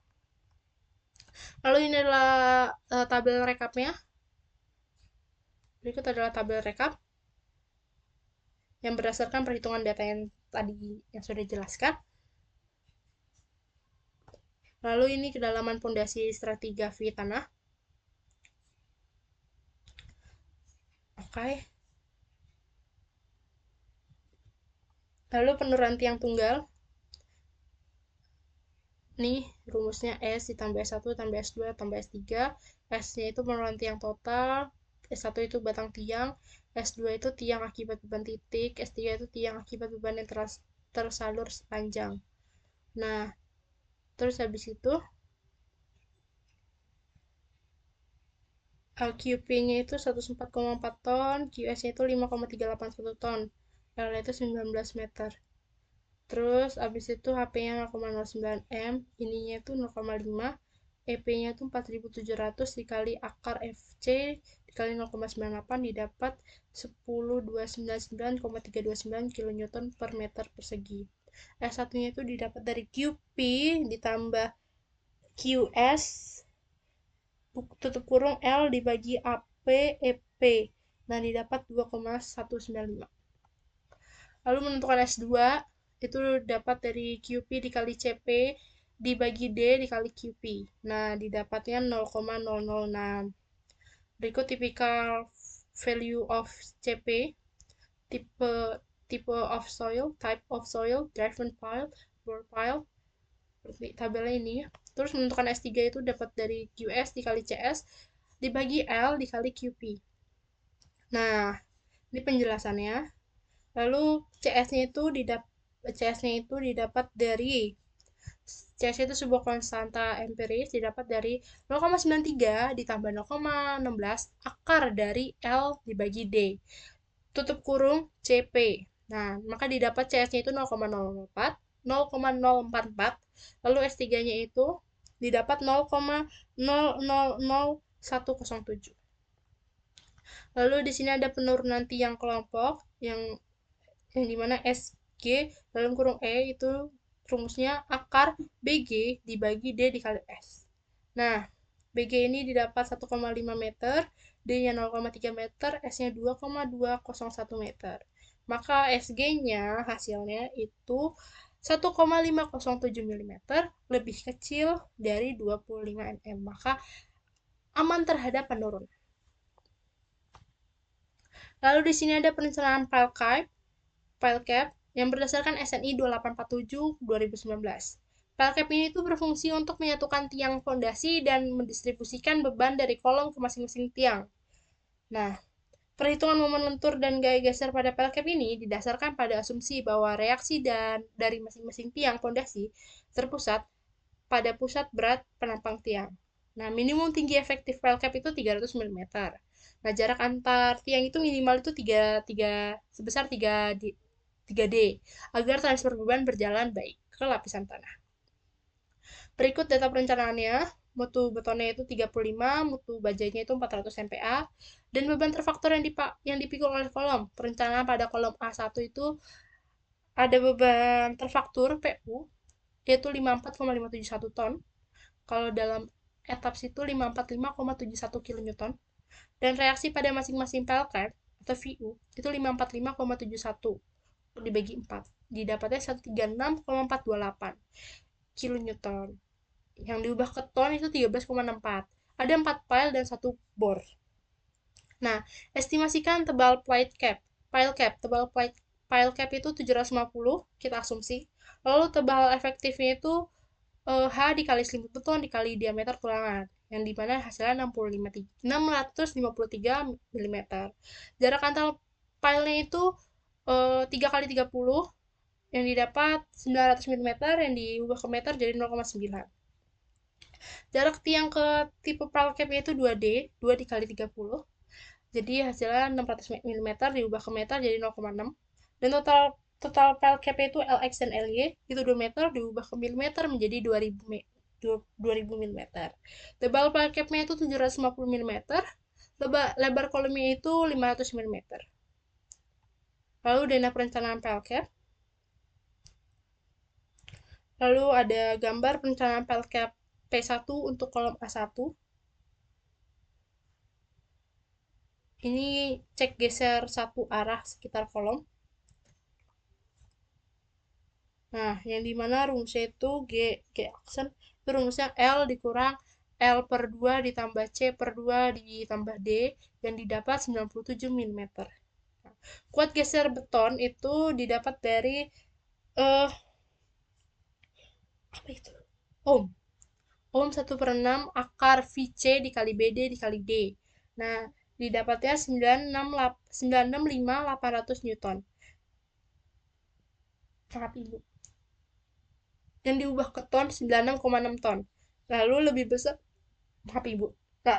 Lalu ini adalah tabel rekapnya. Berikut adalah tabel rekap yang berdasarkan perhitungan data yang tadi yang sudah dijelaskan. Lalu ini kedalaman pondasi stratiga V tanah. Oke. Lalu penurunan tiang tunggal. Nih rumusnya S ditambah S1 tambah S2 tambah S3. S-nya itu penurunan tiang total. S1 itu batang tiang. S2 itu tiang akibat beban titik. S3 itu tiang akibat beban yang tersalur sepanjang. Nah, terus habis itu QP-nya itu 104,4 ton, QS-nya itu 5,381 ton, L-nya itu 19 meter. Terus abis itu HP-nya 0,09 M, ininya itu 0,5, EP-nya itu 4700 dikali akar FC dikali 0,98 didapat 10.299,329 kN per meter persegi. S1-nya itu didapat dari QP ditambah QS tutup kurung L dibagi AP EP. Nah, didapat 2,195. Lalu menentukan S2 itu dapat dari QP dikali CP dibagi D dikali QP. Nah, didapatnya 0,006. Berikut typical value of CP, type of soil, driven pile, bore pile, seperti tabelnya ini. Terus menentukan S3 itu dapat dari QS dikali CS dibagi L dikali QP. Nah, ini penjelasannya. Lalu CS-nya itu didapat dari CS itu sebuah konstanta empiris didapat dari 0,93 ditambah 0,16 akar dari L dibagi D. Tutup kurung CP. Nah, maka didapat CS-nya itu 0,044, lalu S3-nya itu didapat 0,000107. Lalu di sini ada penurunan tiang kelompok yang dimana SG dalam kurung E itu rumusnya akar BG dibagi D dikali S. Nah, BG ini didapat 1,5 meter, D-nya 0,3 meter, S-nya 2,201 meter. Maka SG-nya hasilnya itu 1,507 mm lebih kecil dari 25 mm. Maka aman terhadap penurunan. Lalu di sini ada perencanaan pile cap yang berdasarkan SNI 2847/2019. Pile cap ini tuh berfungsi untuk menyatukan tiang fondasi dan mendistribusikan beban dari kolom ke masing-masing tiang. Nah, Perhitungan momen lentur dan gaya geser pada pelcap ini didasarkan pada asumsi bahwa reaksi dari masing-masing tiang pondasi terpusat pada pusat berat penampang tiang. Nah, minimum tinggi efektif pelcap itu 300 mm. Nah, jarak antar tiang itu minimal itu 3 sebesar 3D agar transfer beban berjalan baik ke lapisan tanah. Berikut data perencanaannya. Mutu betonnya itu 35, mutu bajanya itu 400 MPa, dan beban terfaktor yang dipikul oleh kolom. Perencanaan pada kolom A1 itu ada beban terfaktur PU yaitu 54,571 ton. Kalau dalam etaps itu 545,71 kN. Dan reaksi pada masing-masing pelcap atau VU itu 545,71 dibagi 4. Didapatnya 136,428 kN. Yang diubah ke ton itu 13,64. Ada 4 pile dan 1 bor. Nah, estimasikan tebal pile cap, pile cap itu 750, kita asumsi. Lalu tebal efektifnya itu H dikali selimut beton dikali diameter tulangan, yang dimana hasilnya 653 mm. Jarak antar pile-nya itu 3 kali 30, yang didapat 900 mm, yang diubah ke meter jadi 0,9. Jarak tiang ke tipe pelcapnya itu 2D, 2 dikali 30. Jadi hasilnya 600 mm diubah ke meter jadi 0,6. Dan total pelcapnya itu LX dan LY itu 2 meter diubah ke milimeter menjadi 2000 mm. Tebal pelcapnya itu 750 mm. Lebar kolomnya itu 500 mm. Lalu dana perencanaan pelcap. Lalu ada gambar perencanaan pelcap P1 untuk kolom A1. Ini cek geser satu arah sekitar kolom. Nah, yang dimana rumusnya itu G aksen, itu rumusnya L dikurang L per 2 ditambah C per 2 ditambah D, yang didapat 97 mm. Nah, kuat geser beton itu didapat dari eh apa itu? Ohm. Ohm 1/6 akar VC dikali BD dikali D. Nah, didapatnya 965.800 Newton. Sangat ibu. Yang diubah ke ton 96,6 ton. Lalu lebih besar, maaf ibu,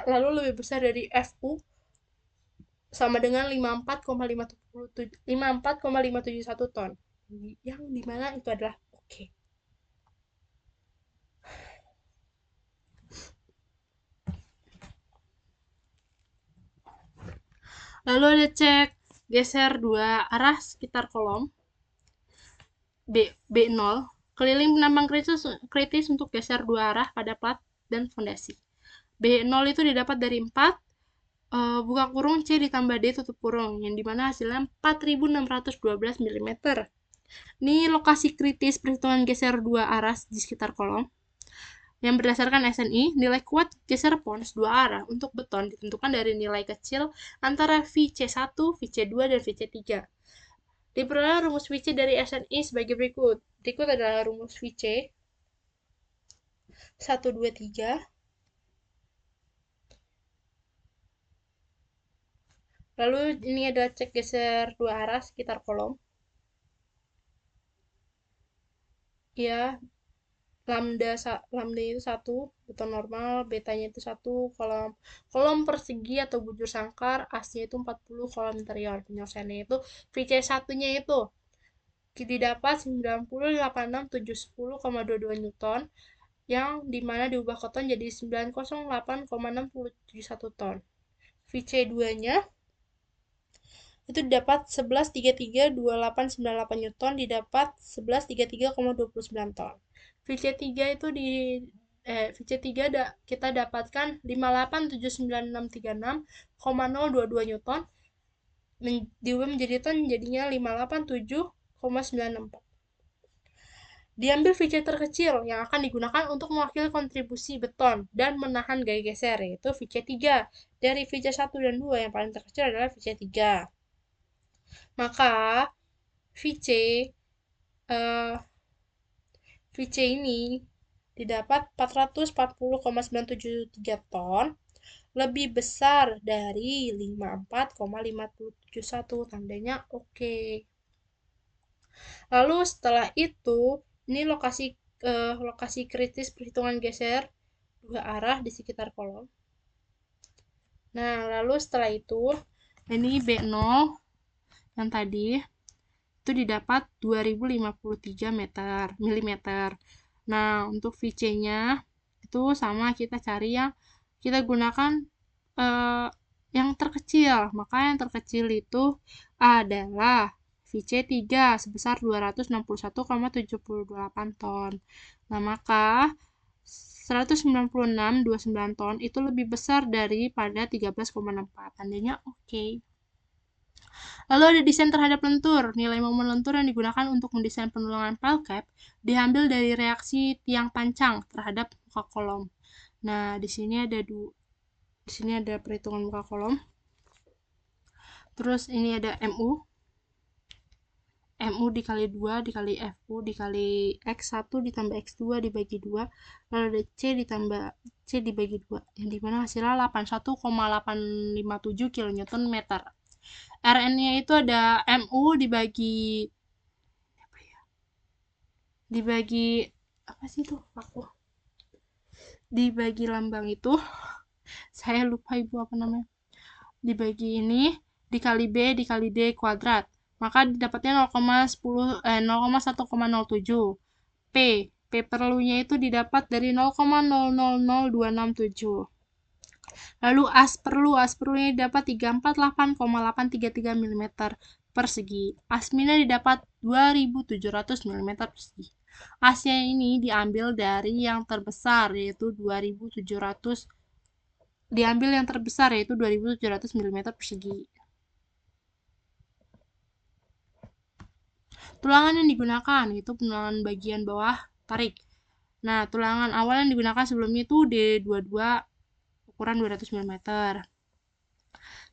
lalu lebih besar dari FU sama dengan 54,571 ton. Yang dimana itu adalah oke. Lalu ada cek geser dua arah sekitar kolom. B0, keliling penambang kritis untuk geser dua arah pada plat dan fondasi. B0 itu didapat dari 4, buka kurung C ditambah D tutup kurung, yang dimana hasilnya 4612 mm. Ini lokasi kritis perhitungan geser dua arah di sekitar kolom. Yang berdasarkan SNI, nilai kuat geser pons dua arah untuk beton ditentukan dari nilai kecil antara VC1, VC2, dan VC3. Diperoleh rumus VC dari SNI sebagai berikut. Berikut adalah rumus VC 1, 2, 3. Lalu ini adalah cek geser dua arah sekitar kolom. Ya, lambda itu 1, beton normal, betanya itu 1, kolom persegi atau bujur sangkar, asnya itu 40, kolom interior. Penyelesaiannya itu VC 1-nya itu didapat 908670,22 Newton, yang dimana diubah ke ton jadi 908,671 ton. VC 2-nya itu didapat 11332898 Newton, didapat 1133,29 ton. VC3 itu VC3 kita dapatkan 587966,022 Newton, diubah menjadi ton jadinya 587,964. Diambil VC terkecil yang akan digunakan untuk mewakili kontribusi beton dan menahan gaya geser, yaitu VC3. Dari VC1 dan 2 yang paling terkecil adalah VC3. Maka VC ini didapat 440,973 ton. lebih besar dari 54,571, tandanya oke. Lalu setelah itu, ini lokasi kritis perhitungan geser dua arah di sekitar kolom. Nah, lalu setelah itu, ini B0 yang tadi itu didapat 2053 mm. Nah, untuk VC-nya itu sama, kita cari yang kita gunakan yang terkecil. Maka yang terkecil itu adalah VC3 sebesar 261,78 ton. Nah, maka 196,29 ton itu lebih besar daripada 13,64. Tandanya oke. Lalu ada desain terhadap lentur. Nilai momen lentur yang digunakan untuk mendesain penulangan pile cap diambil dari reaksi tiang pancang terhadap muka kolom. Nah, di sini ada perhitungan muka kolom. Terus ini ada MU dikali 2 dikali FU dikali X1 ditambah X2 dibagi 2, lalu ada C dibagi 2, yang dimana hasilnya 81,857 kN meter. Rn-nya itu ada MU dibagi apa sih itu? Dibagi lambang itu saya lupa ibu apa namanya. Dibagi ini dikali B dikali D kuadrat. Maka didapatnya 0,1,07. P perlunya itu didapat dari 0,000267. Lalu as perlunya didapat 348,833 mm persegi. Asminnya didapat 2700 mm persegi. Asnya ini diambil dari yang terbesar yaitu 2700 mm persegi. Tulangan yang digunakan itu tulangan bagian bawah tarik. Nah, tulangan awal yang digunakan sebelumnya itu D22 ukuran 200 mm.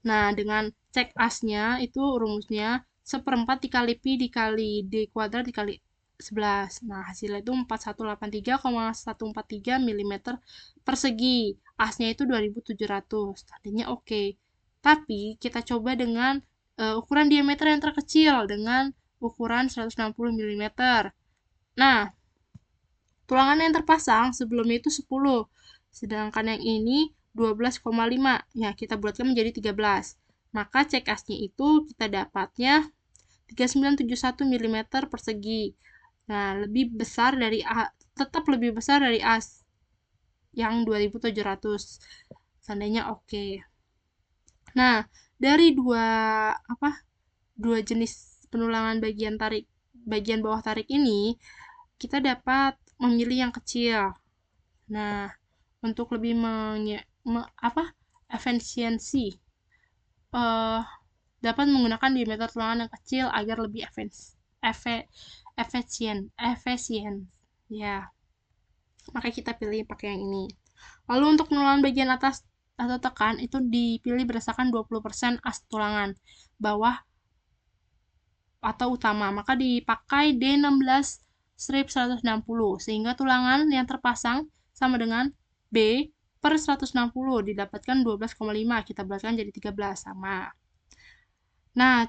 Nah, dengan cek asnya itu rumusnya 1/4 dikali pi dikali D kuadrat dikali 11. Nah, hasilnya itu 4183,143 mm persegi. Asnya itu 2700. Tadinya oke. Tapi kita coba dengan ukuran diameter yang terkecil dengan ukuran 160 mm. Nah, tulangan yang terpasang sebelumnya itu 10. Sedangkan yang ini 12,5. Ya, kita bulatkan menjadi 13. Maka cek asnya itu kita dapatnya 3971 mm persegi. Nah, tetap lebih besar dari as yang 2700. Seandainya oke. Nah, dari dua jenis penulangan bagian bawah tarik ini, kita dapat memilih yang kecil. Nah, untuk lebih efisiensi, dapat menggunakan diameter tulangan yang kecil agar lebih efisien. Ya, maka kita pilih pakai yang ini. Lalu untuk penulangan bagian atas atau tekan itu dipilih berdasarkan 20% as tulangan bawah atau utama, maka dipakai D16 strip 160 sehingga tulangan yang terpasang sama dengan B per 160 didapatkan 12,5, kita bulatkan jadi 13 sama. Nah,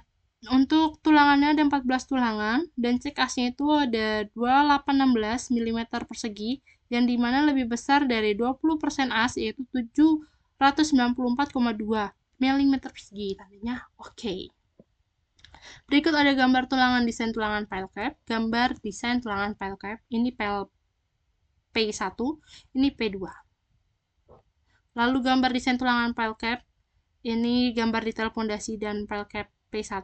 untuk tulangannya ada 14 tulangan dan cek asnya itu ada 2816 mm persegi yang dimana lebih besar dari 20% as yaitu 794,2 mm persegi. Tandanya oke. Berikut ada gambar desain tulangan pile cap, gambar desain tulangan pile cap. Ini pile P1, ini P2. Lalu gambar desain tulangan pile cap. Ini gambar detail fondasi dan pile cap P1.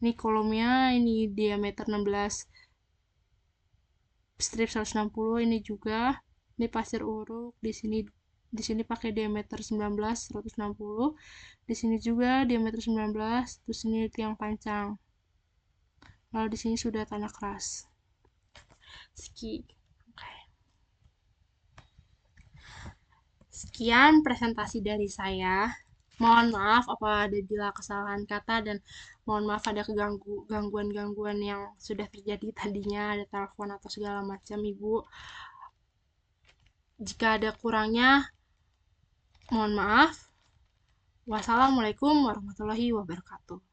Ini kolomnya, ini diameter 16 strip 160, ini juga. Ini pasir uruk, di sini pakai diameter 19 160. Di sini juga diameter 19, terus ini tiang pancang. Lalu di sini sudah tanah keras. Sekian presentasi dari saya. Mohon maaf apabila kesalahan kata dan mohon maaf ada gangguan-gangguan yang sudah terjadi tadinya, ada telepon atau segala macam, Ibu. Jika ada kurangnya, Mohon maaf. Wassalamualaikum warahmatullahi wabarakatuh.